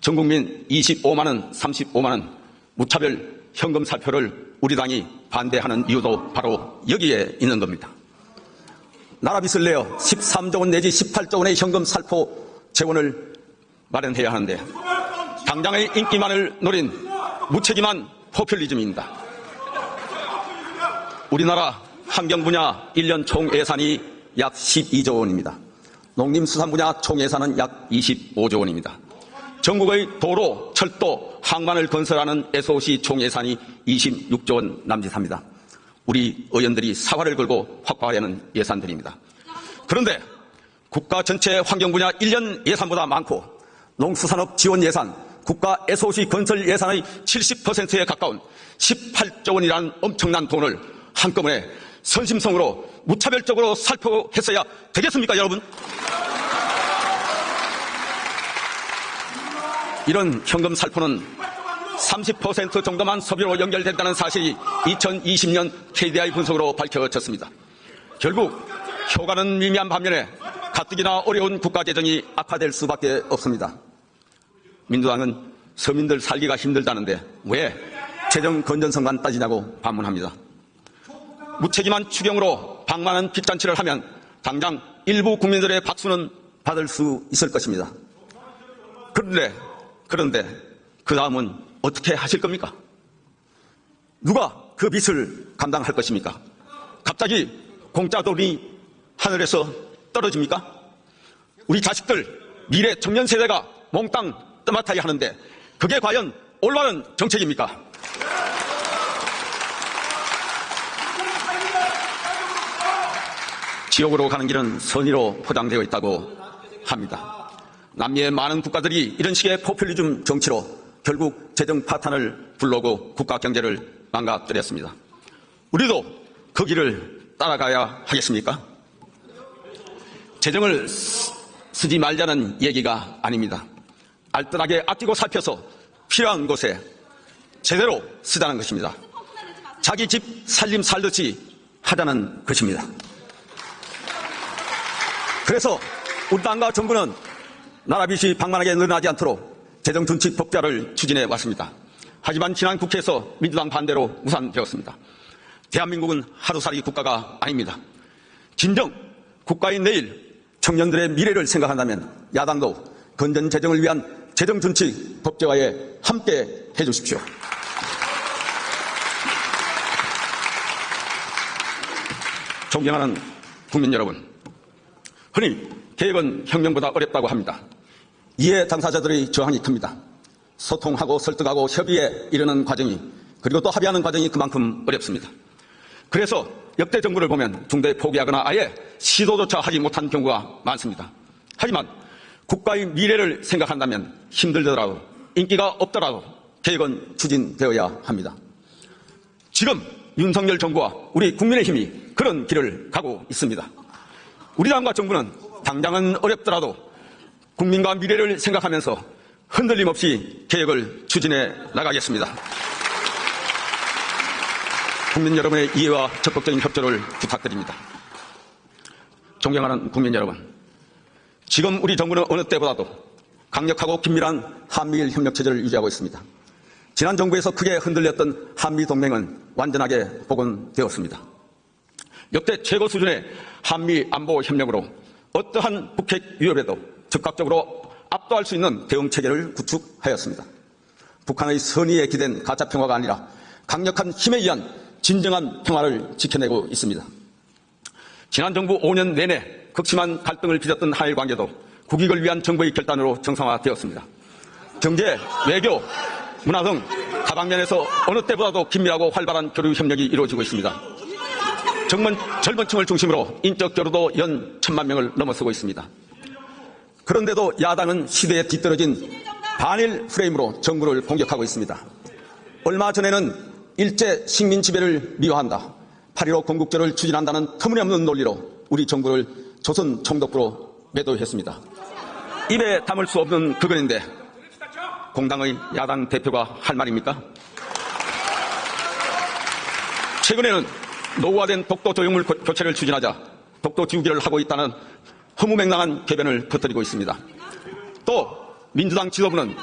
전국민 25만원, 35만원 무차별 현금 살표를 우리 당이 반대하는 이유도 바로 여기에 있는 겁니다. 나라빚을 내어 13조 원 내지 18조 원의 현금 살포 재원을 마련해야 하는데 당장의 인기만을 노린 무책임한 포퓰리즘입니다. 우리나라 환경 분야 1년 총 예산이 약 12조 원입니다. 농림수산 분야 총 예산은 약 25조 원입니다. 전국의 도로, 철도, 항만을 건설하는 SOC 총 예산이 26조 원 남짓합니다. 우리 의원들이 사활을 걸고 확보하려는 예산들입니다. 그런데 국가 전체 환경 분야 1년 예산보다 많고 농수산업 지원 예산, 국가 SOC 건설 예산의 70%에 가까운 18조 원이라는 엄청난 돈을 한꺼번에 선심성으로 무차별적으로 살포했어야 되겠습니까, 여러분? 이런 현금 살포는 30% 정도만 소비로 연결된다는 사실이 2020년 KDI 분석으로 밝혀졌습니다. 결국 효과는 미미한 반면에 가뜩이나 어려운 국가재정이 악화될 수밖에 없습니다. 민주당은 서민들 살기가 힘들다는데 왜 재정 건전성만 따지냐고 반문합니다. 무책임한 추경으로 방만한 빚잔치를 하면 당장 일부 국민들의 박수는 받을 수 있을 것입니다. 그런데 그 다음은 어떻게 하실 겁니까? 누가 그 빚을 감당할 것입니까? 갑자기 공짜 돈이 하늘에서 떨어집니까? 우리 자식들, 미래 청년 세대가 몽땅 떠맡아야 하는데 그게 과연 올바른 정책입니까? 지옥으로 가는 길은 선의로 포장되어 있다고 합니다. 남미의 많은 국가들이 이런 식의 포퓰리즘 정치로 결국 재정 파탄을 불러오고 국가 경제를 망가뜨렸습니다. 우리도 그 길을 따라가야 하겠습니까? 재정을 쓰지 말자는 얘기가 아닙니다. 알뜰하게 아끼고 살펴서 필요한 곳에 제대로 쓰자는 것입니다. 자기 집 살림 살듯이 하자는 것입니다. 그래서 우리 당과 정부는 나라 빚이 방만하게 늘어나지 않도록 재정준칙 법제화를 추진해 왔습니다. 하지만 지난 국회에서 민주당 반대로 무산되었습니다. 대한민국은 하루살이 국가가 아닙니다. 진정 국가인 내일 청년들의 미래를 생각한다면 야당도 건전 재정을 위한 재정준칙 법제화에 함께 해주십시오. 존경하는 국민 여러분, 흔히 계획은 혁명보다 어렵다고 합니다. 이해 당사자들의 저항이 큽니다. 소통하고 설득하고 협의에 이르는 과정이 그리고 또 합의하는 과정이 그만큼 어렵습니다. 그래서 역대 정부를 보면 중도에 포기하거나 아예 시도조차 하지 못한 경우가 많습니다. 하지만 국가의 미래를 생각한다면 힘들더라도 인기가 없더라도 계획은 추진되어야 합니다. 지금 윤석열 정부와 우리 국민의힘이 그런 길을 가고 있습니다. 우리 당과 정부는 당장은 어렵더라도 국민과 미래를 생각하면서 흔들림 없이 계획을 추진해 나가겠습니다. 국민 여러분의 이해와 적극적인 협조를 부탁드립니다. 존경하는 국민 여러분, 지금 우리 정부는 어느 때보다도 강력하고 긴밀한 한미일 협력체제를 유지하고 있습니다. 지난 정부에서 크게 흔들렸던 한미동맹은 완전하게 복원되었습니다. 역대 최고 수준의 한미 안보 협력으로 어떠한 북핵 위협에도 즉각적으로 압도할 수 있는 대응체계를 구축하였습니다. 북한의 선의에 기댄 가짜평화가 아니라 강력한 힘에 의한 진정한 평화를 지켜내고 있습니다. 지난 정부 5년 내내 극심한 갈등을 빚었던 한일 관계도 국익을 위한 정부의 결단으로 정상화되었습니다. 경제, 외교, 문화 등 다방면에서 어느 때보다도 긴밀하고 활발한 교류 협력이 이루어지고 있습니다. 젊은 층을 중심으로 인적 교류도 연 1000만 명을 넘어서고 있습니다. 그런데도 야당은 시대에 뒤떨어진 반일 프레임으로 정부를 공격하고 있습니다. 얼마 전에는 일제 식민 지배를 미화한다, 8.15 건국절을 추진한다는 터무니없는 논리로 우리 정부를 조선 총독부로 매도했습니다. 입에 담을 수 없는 그건인데 공당의 야당 대표가 할 말입니까? 최근에는 노후화된 독도 조형물 교체를 추진하자 독도 지우기를 하고 있다는 허무맹랑한 궤변을 퍼뜨리고 있습니다. 또 민주당 지도부는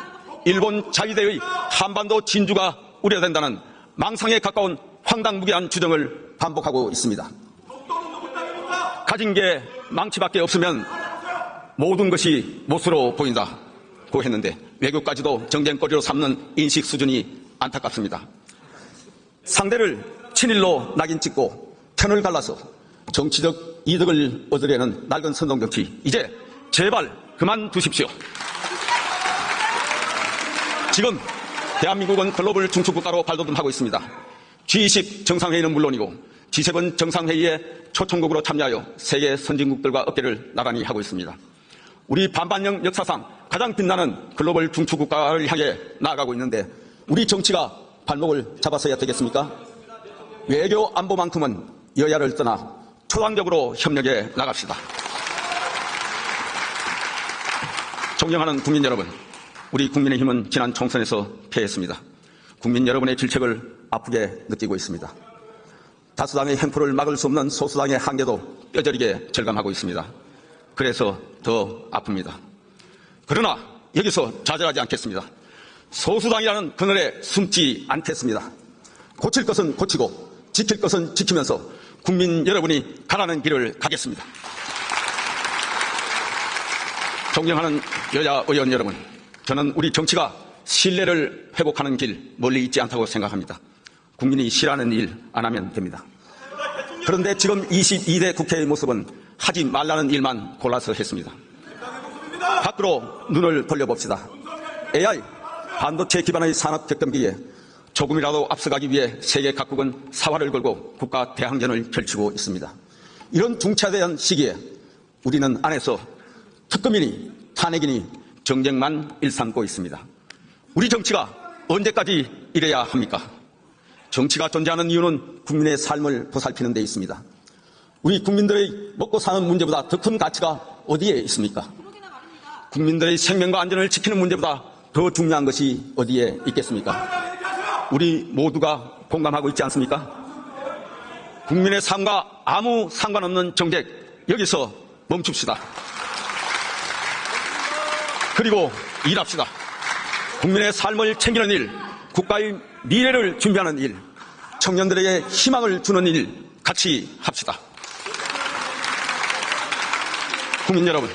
일본 자위대의 한반도 진주가 우려된다는 망상에 가까운 황당무계한 주장을 반복하고 있습니다. 가진 게 망치밖에 없으면 모든 것이 못으로 보인다고 했는데 외교까지도 정쟁거리로 삼는 인식 수준이 안타깝습니다. 상대를 친일로 낙인 찍고 편을 갈라서 정치적 이득을 얻으려는 낡은 선동정치, 이제 제발 그만두십시오. 지금 대한민국은 글로벌 중추국가로 발돋움하고 있습니다. G20 정상회의는 물론이고 G7 정상회의에 초청국으로 참여하여 세계 선진국들과 어깨를 나란히 하고 있습니다. 우리 반반령 역사상 가장 빛나는 글로벌 중추국가를 향해 나아가고 있는데 우리 정치가 발목을 잡아서야 되겠습니까? 외교 안보만큼은 여야를 떠나 초당적으로 협력해 나갑시다. 존경하는 국민 여러분, 우리 국민의힘은 지난 총선에서 패했습니다. 국민 여러분의 질책을 아프게 느끼고 있습니다. 다수당의 횡포를 막을 수 없는 소수당의 한계도 뼈저리게 절감하고 있습니다. 그래서 더 아픕니다. 그러나 여기서 좌절하지 않겠습니다. 소수당이라는 그늘에 숨지 않겠습니다. 고칠 것은 고치고 지킬 것은 지키면서 국민 여러분이 가라는 길을 가겠습니다. 존경하는 여야 의원 여러분, 저는 우리 정치가 신뢰를 회복하는 길 멀리 있지 않다고 생각합니다. 국민이 싫어하는 일 안 하면 됩니다. 그런데 지금 22대 국회의 모습은 하지 말라는 일만 골라서 했습니다. 밖으로 눈을 돌려봅시다. AI, 반도체 기반의 산업 격변기에 조금이라도 앞서가기 위해 세계 각국은 사활을 걸고 국가 대항전을 펼치고 있습니다. 이런 중차대한 시기에 우리는 안에서 특검이니 탄핵이니 정쟁만 일삼고 있습니다. 우리 정치가 언제까지 이래야 합니까? 정치가 존재하는 이유는 국민의 삶을 보살피는 데 있습니다. 우리 국민들의 먹고 사는 문제보다 더 큰 가치가 어디에 있습니까? 국민들의 생명과 안전을 지키는 문제보다 더 중요한 것이 어디에 있겠습니까? 우리 모두가 공감하고 있지 않습니까? 국민의 삶과 아무 상관없는 정책, 여기서 멈춥시다. 그리고 일합시다. 국민의 삶을 챙기는 일, 국가의 미래를 준비하는 일, 청년들에게 희망을 주는 일 같이 합시다. 국민 여러분,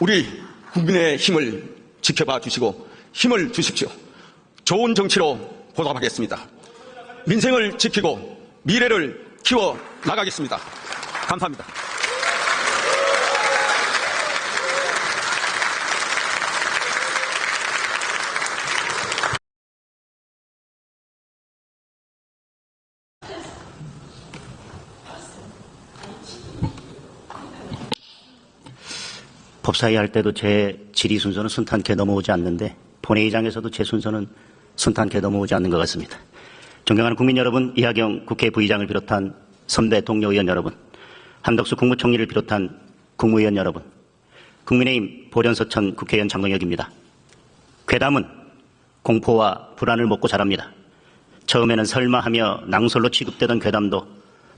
우리 국민의 힘을 지켜봐 주시고 힘을 주십시오. 좋은 정치로 보답하겠습니다. 민생을 지키고 미래를 키워 나가겠습니다. 감사합니다. 법사위 할 때도 제 질의 순서는 순탄케 넘어오지 않는데 본회의장에서도 제 순서는 순탄케 넘어오지 않는 것 같습니다. 존경하는 국민 여러분, 이하경 국회 부의장을 비롯한 선배 동료 의원 여러분, 한덕수 국무총리를 비롯한 국무위원 여러분, 국민의힘 보련서천 국회의원 장동혁입니다. 괴담은 공포와 불안을 먹고 자랍니다. 처음에는 설마하며 낭설로 취급되던 괴담도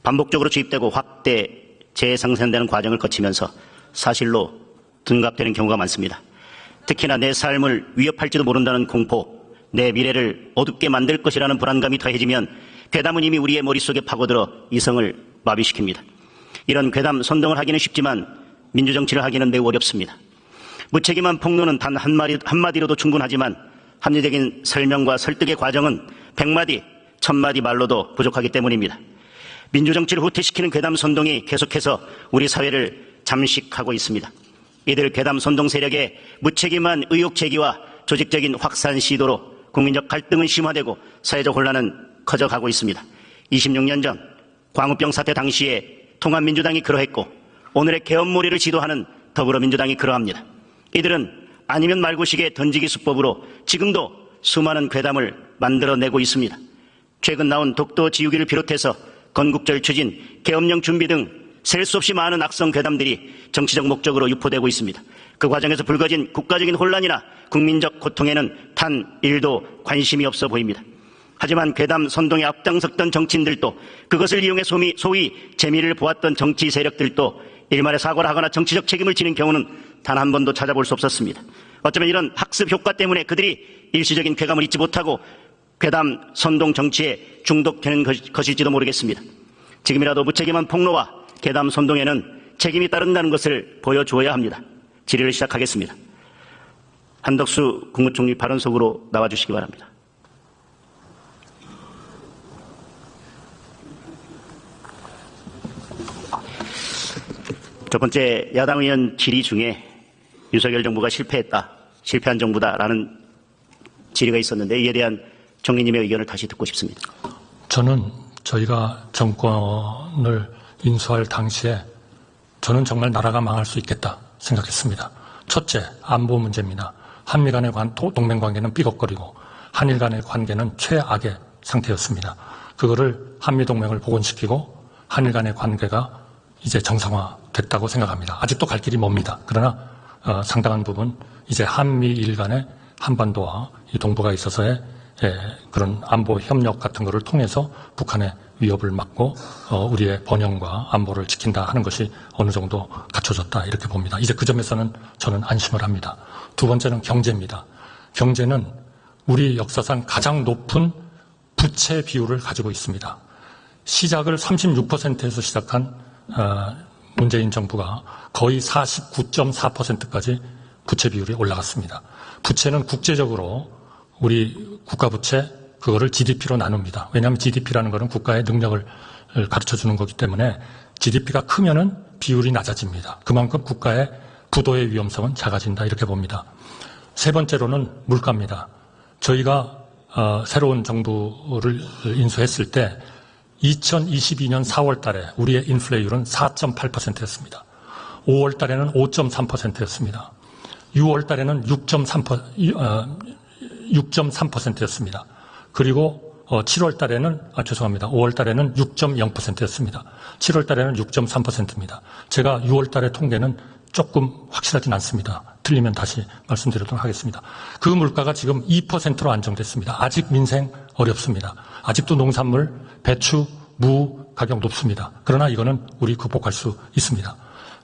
반복적으로 주입되고 확대 재생산되는 과정을 거치면서 사실로 둔갑되는 경우가 많습니다. 특히나 내 삶을 위협할지도 모른다는 공포, 내 미래를 어둡게 만들 것이라는 불안감이 더해지면 괴담은 이미 우리의 머릿속에 파고들어 이성을 마비시킵니다. 이런 괴담 선동을 하기는 쉽지만 민주정치를 하기는 매우 어렵습니다. 무책임한 폭로는 단 한마디로도 충분하지만 합리적인 설명과 설득의 과정은 100마디, 1000마디 말로도 부족하기 때문입니다. 민주정치를 후퇴시키는 괴담 선동이 계속해서 우리 사회를 잠식하고 있습니다. 이들 괴담 선동 세력의 무책임한 의혹 제기와 조직적인 확산 시도로 국민적 갈등은 심화되고 사회적 혼란은 커져가고 있습니다. 26년 전 광우병 사태 당시에 통합민주당이 그러했고 오늘의 개헌몰이를 지도하는 더불어민주당이 그러합니다. 이들은 아니면 말고식의 던지기 수법으로 지금도 수많은 괴담을 만들어내고 있습니다. 최근 나온 독도 지우기를 비롯해서 건국절 추진, 계엄령 준비 등 셀 수 없이 많은 악성 괴담들이 정치적 목적으로 유포되고 있습니다. 그 과정에서 불거진 국가적인 혼란이나 국민적 고통에는 단 1도 관심이 없어 보입니다. 하지만 괴담 선동에 앞장섰던 정치인들도 그것을 이용해 소위 재미를 보았던 정치 세력들도 일말의 사과를 하거나 정치적 책임을 지는 경우는 단 한 번도 찾아볼 수 없었습니다. 어쩌면 이런 학습 효과 때문에 그들이 일시적인 쾌감을 잊지 못하고 괴담 선동 정치에 중독되는 것일지도 모르겠습니다. 지금이라도 무책임한 폭로와 괴담 선동에는 책임이 따른다는 것을 보여주어야 합니다. 질의를 시작하겠습니다. 한덕수 국무총리 발언 속으로 나와주시기 바랍니다. 첫 번째 야당 의원 질의 중에 윤석열 정부가 실패한 정부다라는 질의가 있었는데 이에 대한 총리님의 의견을 다시 듣고 싶습니다. 저는 저희가 정권을 인수할 당시에 저는 정말 나라가 망할 수 있겠다 생각했습니다. 첫째, 안보 문제입니다. 한미 간의 동맹 관계는 삐걱거리고 한일 간의 관계는 최악의 상태였습니다. 그거를 한미 동맹을 복원시키고 한일 간의 관계가 이제 정상화됐다고 생각합니다. 아직도 갈 길이 멉니다. 그러나 상당한 부분 이제 한미일 간의 한반도와 이 동북아에 있어서의 그런 안보 협력 같은 것을 통해서 북한의 위협을 막고 우리의 번영과 안보를 지킨다 하는 것이 어느 정도 갖춰졌다 이렇게 봅니다. 이제 그 점에서는 저는 안심을 합니다. 두 번째는 경제입니다. 경제는 우리 역사상 가장 높은 부채 비율을 가지고 있습니다. 시작을 36%에서 시작한 문재인 정부가 거의 49.4%까지 부채 비율이 올라갔습니다. 부채는 국제적으로 우리 국가 부채 그거를 GDP로 나눕니다. 왜냐하면 GDP라는 것은 국가의 능력을 가르쳐주는 거기 때문에 GDP가 크면은 비율이 낮아집니다. 그만큼 국가의 부도의 위험성은 작아진다 이렇게 봅니다. 세 번째로는 물가입니다. 저희가 새로운 정부를 인수했을 때 2022년 4월 달에 우리의 인플레이율은 4.8%였습니다. 5월 달에는 5.3%였습니다. 6월 달에는 6.3%였습니다. 그리고 7월 달에는 5월 달에는 6.0%였습니다. 7월 달에는 6.3%입니다. 제가 6월 달의 통계는 조금 확실하진 않습니다. 틀리면 다시 말씀드리도록 하겠습니다. 그 물가가 지금 2%로 안정됐습니다. 아직 민생 어렵습니다. 아직도 농산물, 배추, 무 가격 높습니다. 그러나 이거는 우리 극복할 수 있습니다.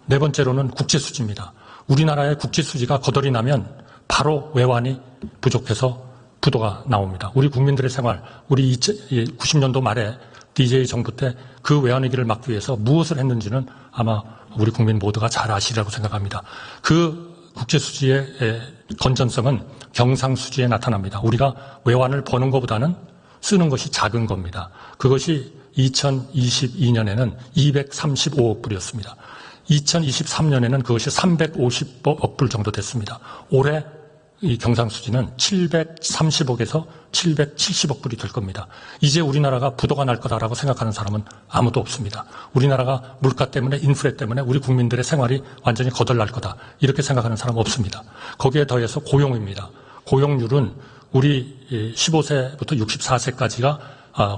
네 번째로는 국제수지입니다. 우리나라의 국제수지가 거덜이 나면 바로 외환이 부족해서 부도가 나옵니다. 우리 국민들의 생활, 우리 90년도 말에 DJ 정부 때 그 외환위기를 막기 위해서 무엇을 했는지는 아마 우리 국민 모두가 잘 아시리라고 생각합니다. 그 국제수지의 건전성은 경상수지에 나타납니다. 우리가 외환을 버는 것보다는 쓰는 것이 작은 겁니다. 그것이 2022년에는 235억 불이었습니다. 2023년에는 그것이 350억 불 정도 됐습니다. 올해 이 경상수지는 730억에서 770억 불이 될 겁니다. 이제 우리나라가 부도가 날 거다라고 생각하는 사람은 아무도 없습니다. 우리나라가 물가 때문에 인플레 때문에 우리 국민들의 생활이 완전히 거덜날 거다 이렇게 생각하는 사람은 없습니다. 거기에 더해서 고용입니다. 고용률은 우리 15세부터 64세까지가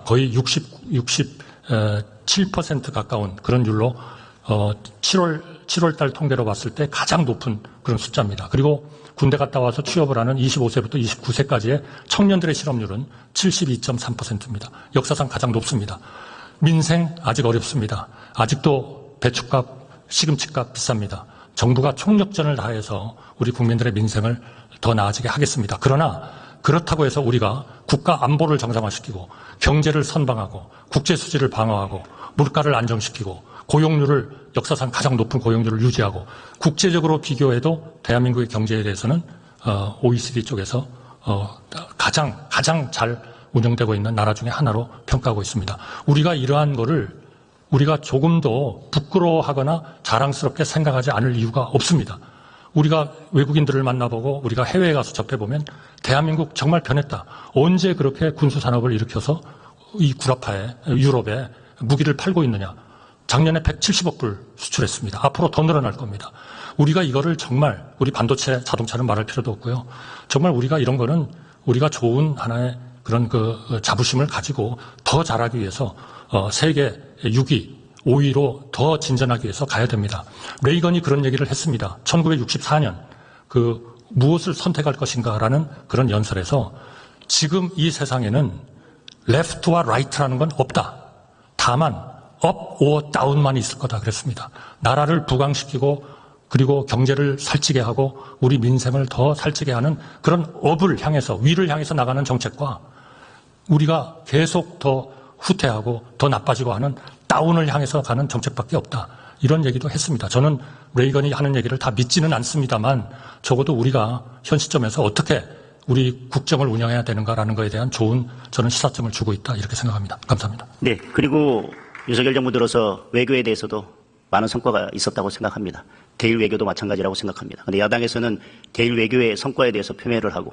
거의 67% 가까운 그런 율로 7월 달 통계로 봤을 때 가장 높은 그런 숫자입니다. 그리고 군대 갔다 와서 취업을 하는 25세부터 29세까지의 청년들의 실업률은 72.3%입니다. 역사상 가장 높습니다. 민생 아직 어렵습니다. 아직도 배추값, 시금치값 비쌉니다. 정부가 총력전을 다해서 우리 국민들의 민생을 더 나아지게 하겠습니다. 그러나 그렇다고 해서 우리가 국가 안보를 정상화시키고 경제를 선방하고 국제수지를 방어하고 물가를 안정시키고 고용률을 역사상 가장 높은 고용률을 유지하고 국제적으로 비교해도 대한민국의 경제에 대해서는 OECD 쪽에서 가장 잘 운영되고 있는 나라 중에 하나로 평가하고 있습니다. 우리가 이러한 거를 우리가 조금도 부끄러워하거나 자랑스럽게 생각하지 않을 이유가 없습니다. 우리가 외국인들을 만나보고 우리가 해외에 가서 접해보면 대한민국 정말 변했다. 언제 그렇게 군수산업을 일으켜서 이 구라파에 유럽에 무기를 팔고 있느냐. 작년에 170억 불 수출했습니다. 앞으로 더 늘어날 겁니다. 우리가 이거를 정말 우리 반도체 자동차는 말할 필요도 없고요. 정말 우리가 이런 거는 우리가 좋은 하나의 그런 그 자부심을 가지고 더 잘하기 위해서 세계 6위, 5위로 더 진전하기 위해서 가야 됩니다. 레이건이 그런 얘기를 했습니다. 1964년 그 무엇을 선택할 것인가라는 그런 연설에서 지금 이 세상에는 left와 right라는 건 없다. 다만 up or down만 있을 거다 그랬습니다. 나라를 부강시키고 그리고 경제를 살찌게 하고 우리 민생을 더 살찌게 하는 그런 up을 향해서 위를 향해서 나가는 정책과 우리가 계속 더 후퇴하고 더 나빠지고 하는 다운을 향해서 가는 정책밖에 없다. 이런 얘기도 했습니다. 저는 레이건이 하는 얘기를 다 믿지는 않습니다만 적어도 우리가 현 시점에서 어떻게 우리 국정을 운영해야 되는가라는 것에 대한 좋은 저는 시사점을 주고 있다 이렇게 생각합니다. 감사합니다. 네, 그리고 윤석열 정부 들어서 외교에 대해서도 많은 성과가 있었다고 생각합니다. 대일 외교도 마찬가지라고 생각합니다. 그런데 야당에서는 대일 외교의 성과에 대해서 표명을 하고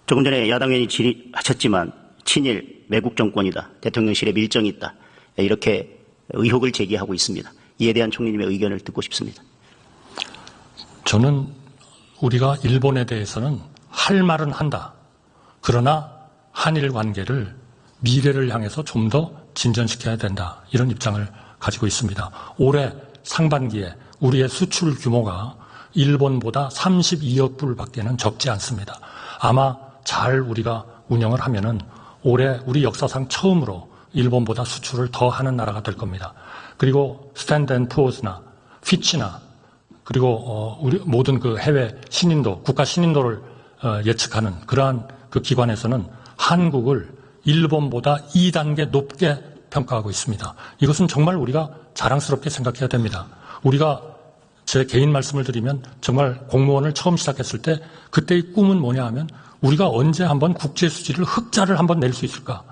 조금 전에 야당 의원이 질의하셨지만 친일 매국 정권이다. 대통령실에 밀정이 있다. 이렇게 의혹을 제기하고 있습니다. 이에 대한 총리님의 의견을 듣고 싶습니다. 저는 우리가 일본에 대해서는 할 말은 한다. 그러나 한일 관계를 미래를 향해서 좀 더 진전시켜야 된다. 이런 입장을 가지고 있습니다. 올해 상반기에 우리의 수출 규모가 일본보다 32억 불밖에는 적지 않습니다. 아마 잘 우리가 운영을 하면은 올해 우리 역사상 처음으로 일본보다 수출을 더 하는 나라가 될 겁니다. 그리고 스탠드앤푸어스나 피치나 그리고 우리 모든 그 해외 신인도, 국가 신인도를 예측하는 그러한 그 기관에서는 한국을 일본보다 2단계 높게 평가하고 있습니다. 이것은 정말 우리가 자랑스럽게 생각해야 됩니다. 우리가 제 개인 말씀을 드리면 정말 공무원을 처음 시작했을 때 그때의 꿈은 뭐냐 하면 우리가 언제 한번 국제 수지를 흑자를 한번 낼 수 있을까?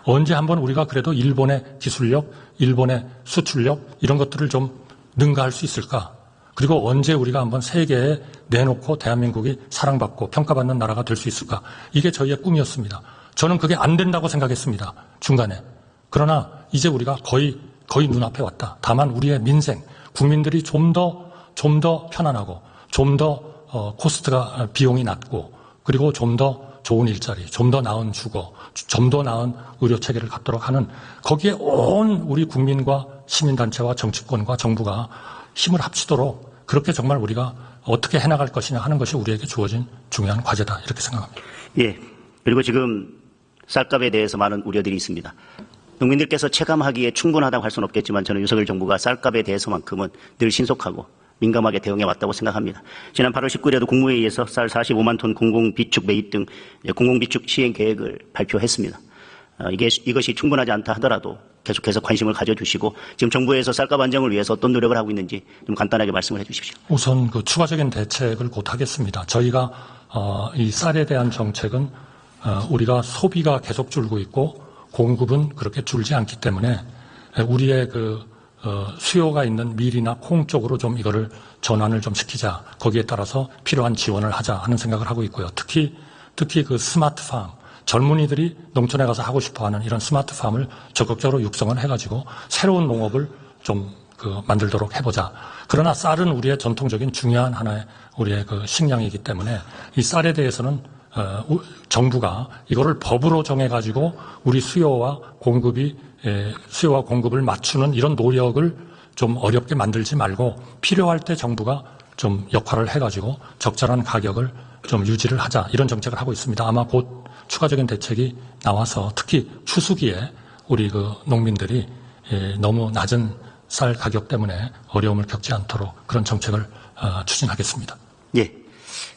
언제 한번 우리가 그래도 일본의 기술력, 일본의 수출력 이런 것들을 좀 능가할 수 있을까? 그리고 언제 우리가 한번 세계에 내놓고 대한민국이 사랑받고 평가받는 나라가 될 수 있을까? 이게 저희의 꿈이었습니다. 저는 그게 안 된다고 생각했습니다. 중간에. 그러나 이제 우리가 거의 눈앞에 왔다. 다만 우리의 민생, 국민들이 좀 더 편안하고 좀 더 코스트가 비용이 낮고 그리고 좀 더 좋은 일자리, 좀 더 나은 주거, 좀 더 나은 의료 체계를 갖도록 하는 거기에 온 우리 국민과 시민단체와 정치권과 정부가 힘을 합치도록 그렇게 정말 우리가 어떻게 해나갈 것이냐 하는 것이 우리에게 주어진 중요한 과제다 이렇게 생각합니다. 예. 그리고 지금 쌀값에 대해서 많은 우려들이 있습니다. 농민들께서 체감하기에 충분하다고 할 수는 없겠지만 저는 윤석열 정부가 쌀값에 대해서만큼은 늘 신속하고 민감하게 대응해 왔다고 생각합니다. 지난 8월 19일에도 국무회의에서 쌀 45만 톤 공공비축 매입 등 공공비축 시행 계획을 발표했습니다. 이것이 충분하지 않다 하더라도 계속해서 관심을 가져주시고 지금 정부에서 쌀값 안정을 위해서 어떤 노력을 하고 있는지 좀 간단하게 말씀을 해주십시오. 우선 그 추가적인 대책을 곧 하겠습니다. 저희가 이 쌀에 대한 정책은 우리가 소비가 계속 줄고 있고 공급은 그렇게 줄지 않기 때문에 우리의 그 수요가 있는 밀이나 콩 쪽으로 좀 이거를 전환을 좀 시키자. 거기에 따라서 필요한 지원을 하자 하는 생각을 하고 있고요. 특히 그 스마트팜, 젊은이들이 농촌에 가서 하고 싶어하는 이런 스마트팜을 적극적으로 육성을 해가지고 새로운 농업을 좀 만들도록 해보자. 그러나 쌀은 우리의 전통적인 중요한 하나의 우리의 그 식량이기 때문에 이 쌀에 대해서는 정부가 이거를 법으로 정해가지고 우리 수요와 공급을 맞추는 이런 노력을 좀 어렵게 만들지 말고 필요할 때 정부가 좀 역할을 해가지고 적절한 가격을 좀 유지를 하자 이런 정책을 하고 있습니다. 아마 곧 추가적인 대책이 나와서 특히 추수기에 우리 그 농민들이 너무 낮은 쌀 가격 때문에 어려움을 겪지 않도록 그런 정책을 추진하겠습니다. 예.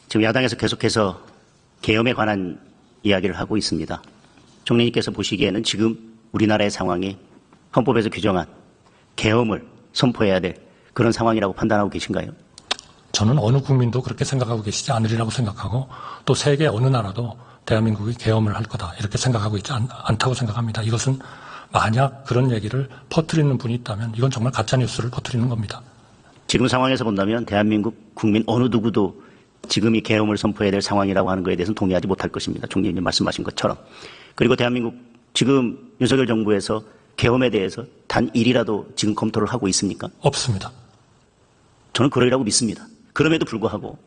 지금 야당에서 계속해서 계엄에 관한 이야기를 하고 있습니다. 총리님께서 보시기에는 지금 우리나라의 상황이 헌법에서 규정한 계엄을 선포해야 될 그런 상황이라고 판단하고 계신가요? 저는 어느 국민도 그렇게 생각하고 계시지 않으리라고 생각하고 또 세계 어느 나라도 대한민국이 계엄을 할 거다 이렇게 생각하고 있지 않다고 생각합니다. 이것은 만약 그런 얘기를 퍼뜨리는 분이 있다면 이건 정말 가짜뉴스를 퍼뜨리는 겁니다. 지금 상황에서 본다면 대한민국 국민 어느 누구도 지금이 계엄을 선포해야 될 상황이라고 하는 것에 대해서는 동의하지 못할 것입니다. 총리님 말씀하신 것처럼. 그리고 대한민국 지금 윤석열 정부에서 계엄에 대해서 단 일이라도 지금 검토를 하고 있습니까? 없습니다. 저는 그러리라고 믿습니다. 그럼에도 불구하고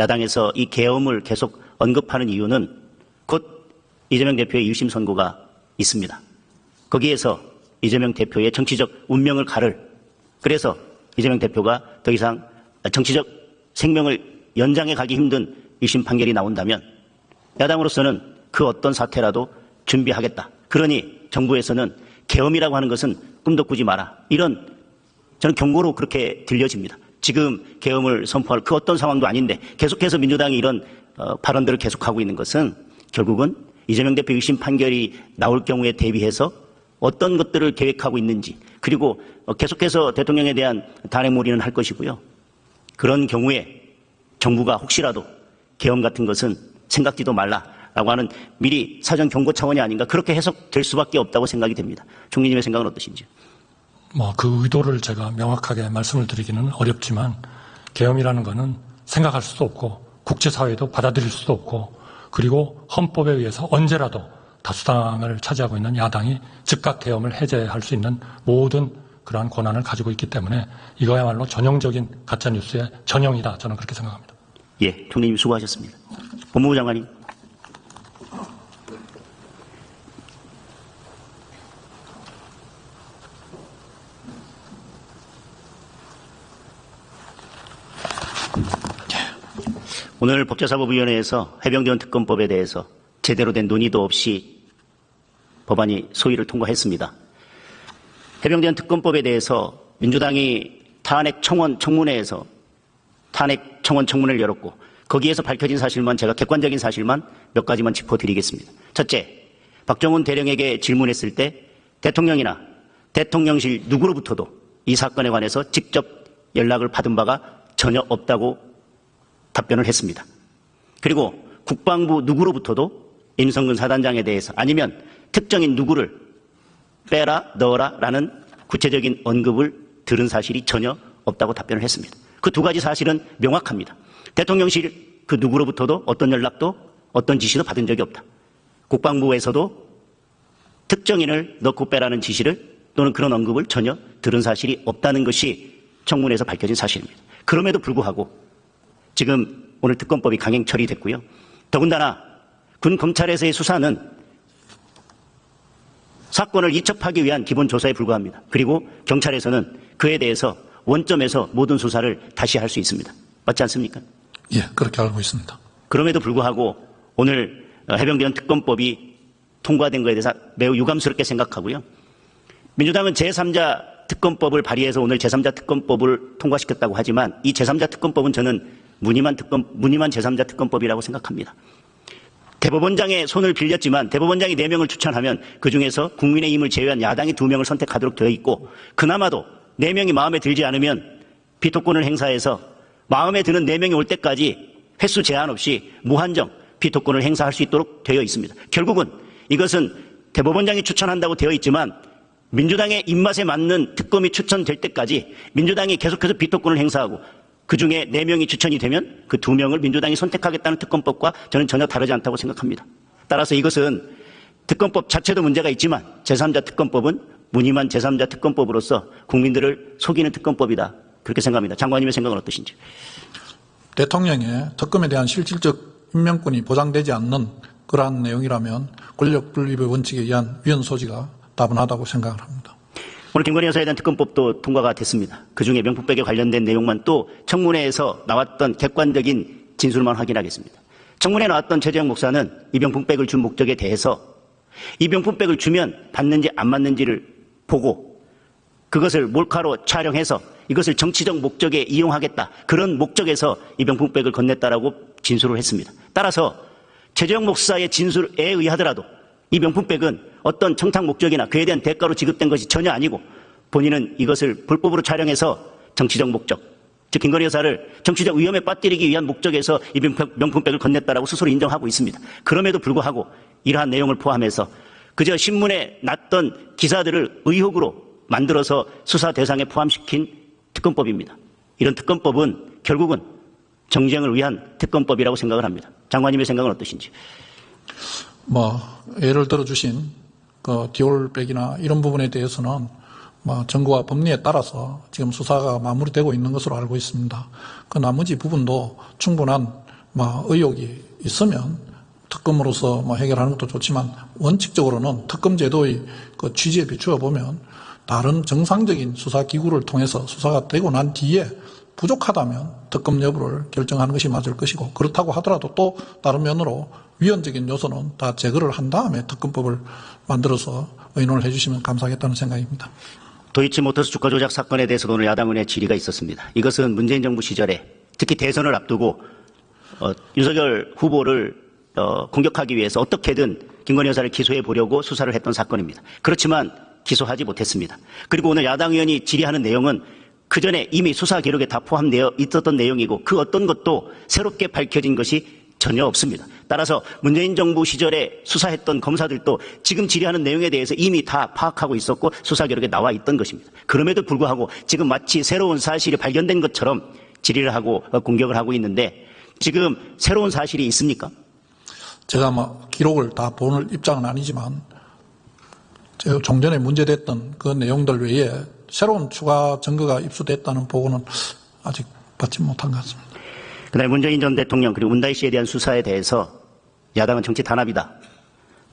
야당에서 이 계엄을 계속 언급하는 이유는 곧 이재명 대표의 1심 선고가 있습니다. 거기에서 이재명 대표의 정치적 운명을 가를 그래서 이재명 대표가 더 이상 정치적 생명을 연장해 가기 힘든 1심 판결이 나온다면 야당으로서는 그 어떤 사태라도 준비하겠다. 그러니 정부에서는 계엄이라고 하는 것은 꿈도 꾸지 마라. 이런 저는 경고로 그렇게 들려집니다. 지금 계엄을 선포할 그 어떤 상황도 아닌데 계속해서 민주당이 이런 발언들을 계속하고 있는 것은 결국은 이재명 대표 1심 판결이 나올 경우에 대비해서 어떤 것들을 계획하고 있는지 그리고 계속해서 대통령에 대한 단행몰이는 할 것이고요. 그런 경우에 정부가 혹시라도 계엄 같은 것은 생각지도 말라라고 하는 미리 사전 경고 차원이 아닌가 그렇게 해석될 수밖에 없다고 생각이 됩니다. 총리님의 생각은 어떠신지요? 그 의도를 제가 명확하게 말씀을 드리기는 어렵지만 계엄이라는 것은 생각할 수도 없고 국제사회도 받아들일 수도 없고 그리고 헌법에 의해서 언제라도 다수당을 차지하고 있는 야당이 즉각 계엄을 해제할 수 있는 모든 그러한 권한을 가지고 있기 때문에 이거야말로 전형적인 가짜뉴스의 전형이다. 저는 그렇게 생각합니다. 예, 총리님 수고하셨습니다. 법무부 장관님. 오늘 법제사법위원회에서 해병대원 특검법에 대해서 제대로 된 논의도 없이 법안이 소위를 통과했습니다. 해병대원 특검법에 대해서 민주당이 탄핵 청원 청문회에서 탄핵 청원 청문회를 열었고 거기에서 밝혀진 사실만 제가 객관적인 사실만 몇 가지만 짚어드리겠습니다. 첫째, 박정훈 대령에게 질문했을 때 대통령이나 대통령실 누구로부터도 이 사건에 관해서 직접 연락을 받은 바가 전혀 없다고 답변을 했습니다. 그리고 국방부 누구로부터도 임성근 사단장에 대해서 아니면 특정인 누구를 빼라 넣어라 라는 구체적인 언급을 들은 사실이 전혀 없다고 답변을 했습니다. 그 두 가지 사실은 명확합니다. 대통령실 그 누구로부터도 어떤 연락도 어떤 지시도 받은 적이 없다. 국방부에서도 특정인을 넣고 빼라는 지시를 또는 그런 언급을 전혀 들은 사실이 없다는 것이 청문회에서 밝혀진 사실입니다. 그럼에도 불구하고 지금 오늘 특검법이 강행 처리됐고요. 더군다나 군 검찰에서의 수사는 사건을 이첩하기 위한 기본 조사에 불과합니다. 그리고 경찰에서는 그에 대해서 원점에서 모든 수사를 다시 할 수 있습니다. 맞지 않습니까? 예, 그렇게 알고 있습니다. 그럼에도 불구하고 오늘 해병대원 특검법이 통과된 것에 대해서 매우 유감스럽게 생각하고요. 민주당은 제3자 특검법을 발의해서 오늘 제3자 특검법을 통과시켰다고 하지만 이 제3자 특검법은 저는 무늬만 제3자 특검법이라고 생각합니다. 대법원장의 손을 빌렸지만 대법원장이 4명을 추천하면 그중에서 국민의힘을 제외한 야당이 2명을 선택하도록 되어 있고 그나마도 4명이 마음에 들지 않으면 비토권을 행사해서 마음에 드는 4명이 올 때까지 횟수 제한 없이 무한정 비토권을 행사할 수 있도록 되어 있습니다. 결국은 이것은 대법원장이 추천한다고 되어 있지만 민주당의 입맛에 맞는 특검이 추천될 때까지 민주당이 계속해서 비토권을 행사하고 그중에 4명이 추천이 되면 그 2명을 민주당이 선택하겠다는 특검법과 저는 전혀 다르지 않다고 생각합니다. 따라서 이것은 특검법 자체도 문제가 있지만 제3자 특검법은 무늬만 제3자 특검법으로서 국민들을 속이는 특검법이다. 그렇게 생각합니다. 장관님의 생각은 어떠신지. 대통령의 특검에 대한 실질적 임명권이 보장되지 않는 그러한 내용이라면 권력 분립의 원칙에 의한 위헌 소지가 다분하다고 생각을 합니다. 오늘 김건희 여사에 대한 특검법도 통과가 됐습니다. 그중에 명품백에 관련된 내용만 또 청문회에서 나왔던 객관적인 진술만 확인하겠습니다. 청문회에 나왔던 최재형 목사는 이 명품백을 준 목적에 대해서 이 명품백을 주면 받는지 안 받는지를 보고 그것을 몰카로 촬영해서 이것을 정치적 목적에 이용하겠다. 그런 목적에서 이 명품백을 건넸다라고 진술을 했습니다. 따라서 최재형 목사의 진술에 의하더라도 이 명품백은 어떤 청탁 목적이나 그에 대한 대가로 지급된 것이 전혀 아니고 본인은 이것을 불법으로 촬영해서 정치적 목적, 즉 김건희 여사를 정치적 위험에 빠뜨리기 위한 목적에서 이 명품백을 건넸다라고 스스로 인정하고 있습니다. 그럼에도 불구하고 이러한 내용을 포함해서 그저 신문에 났던 기사들을 의혹으로 만들어서 수사 대상에 포함시킨 특검법입니다. 이런 특검법은 결국은 정쟁을 위한 특검법이라고 생각을 합니다. 장관님의 생각은 어떠신지? 예를 들어 주신 그 디올백이나 이런 부분에 대해서는 정부와 법리에 따라서 지금 수사가 마무리되고 있는 것으로 알고 있습니다. 그 나머지 부분도 충분한 의혹이 있으면 특검으로서 해결하는 것도 좋지만 원칙적으로는 특검 제도의 그 취지에 비추어 보면 다른 정상적인 수사 기구를 통해서 수사가 되고 난 뒤에 부족하다면 특검 여부를 결정하는 것이 맞을 것이고 그렇다고 하더라도 또 다른 면으로 위헌적인 요소는 다 제거를 한 다음에 특검법을 만들어서 의논을 해주시면 감사하겠다는 생각입니다. 도이치모터스 주가 조작 사건에 대해서도 오늘 야당원의 질의가 있었습니다. 이것은 문재인 정부 시절에 특히 대선을 앞두고 윤석열 후보를 공격하기 위해서 어떻게든 김건희 여사를 기소해 보려고 수사를 했던 사건입니다. 그렇지만 기소하지 못했습니다. 그리고 오늘 야당 의원이 질의하는 내용은 그전에 이미 수사 기록에 다 포함되어 있었던 내용이고 그 어떤 것도 새롭게 밝혀진 것이 전혀 없습니다. 따라서 문재인 정부 시절에 수사했던 검사들도 지금 질의하는 내용에 대해서 이미 다 파악하고 있었고 수사 기록에 나와 있던 것입니다. 그럼에도 불구하고 지금 마치 새로운 사실이 발견된 것처럼 질의를 하고 공격을 하고 있는데 지금 새로운 사실이 있습니까? 제가 기록을 다 볼 입장은 아니지만 제가 종전에 문제됐던 그 내용들 외에 새로운 추가 증거가 입수됐다는 보고는 아직 받지 못한 것 같습니다. 그다음에 문재인 전 대통령 그리고 문다희 씨에 대한 수사에 대해서 야당은 정치 탄압이다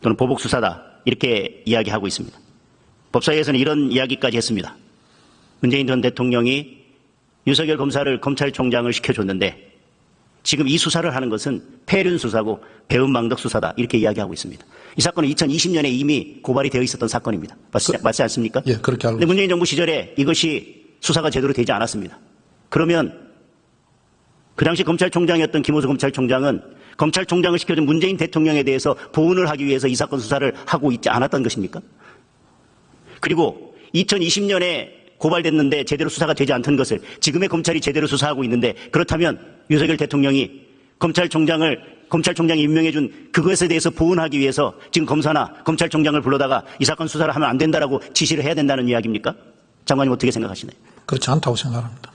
또는 보복 수사다 이렇게 이야기하고 있습니다. 법사위에서는 이런 이야기까지 했습니다. 문재인 전 대통령이 윤석열 검사를 검찰총장을 시켜줬는데 지금 이 수사를 하는 것은 폐륜 수사고 배은망덕 수사다 이렇게 이야기하고 있습니다. 이 사건은 2020년에 이미 고발이 되어 있었던 사건입니다. 맞지 않습니까? 예, 그렇게 알고 근데 문재인 정부 시절에 이것이 수사가 제대로 되지 않았습니다. 그러면 그 당시 검찰총장이었던 김호수 검찰총장은 검찰총장을 시켜준 문재인 대통령에 대해서 보훈을 하기 위해서 이 사건 수사를 하고 있지 않았던 것입니까? 그리고 2020년에 고발됐는데 제대로 수사가 되지 않던 것을 지금의 검찰이 제대로 수사하고 있는데 그렇다면 윤석열 대통령이 검찰총장이 임명해준 그것에 대해서 보훈하기 위해서 지금 검사나 검찰총장을 불러다가 이 사건 수사를 하면 안 된다라고 지시를 해야 된다는 이야기입니까? 장관님 어떻게 생각하시나요? 그렇지 않다고 생각합니다.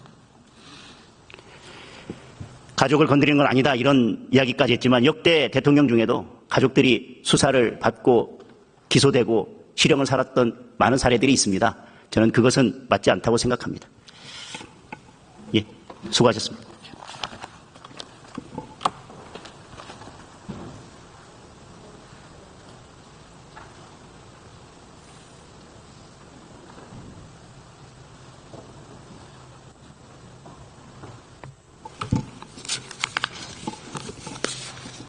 가족을 건드리는 건 아니다 이런 이야기까지 했지만 역대 대통령 중에도 가족들이 수사를 받고 기소되고 실형을 살았던 많은 사례들이 있습니다. 저는 그것은 맞지 않다고 생각합니다. 예, 수고하셨습니다.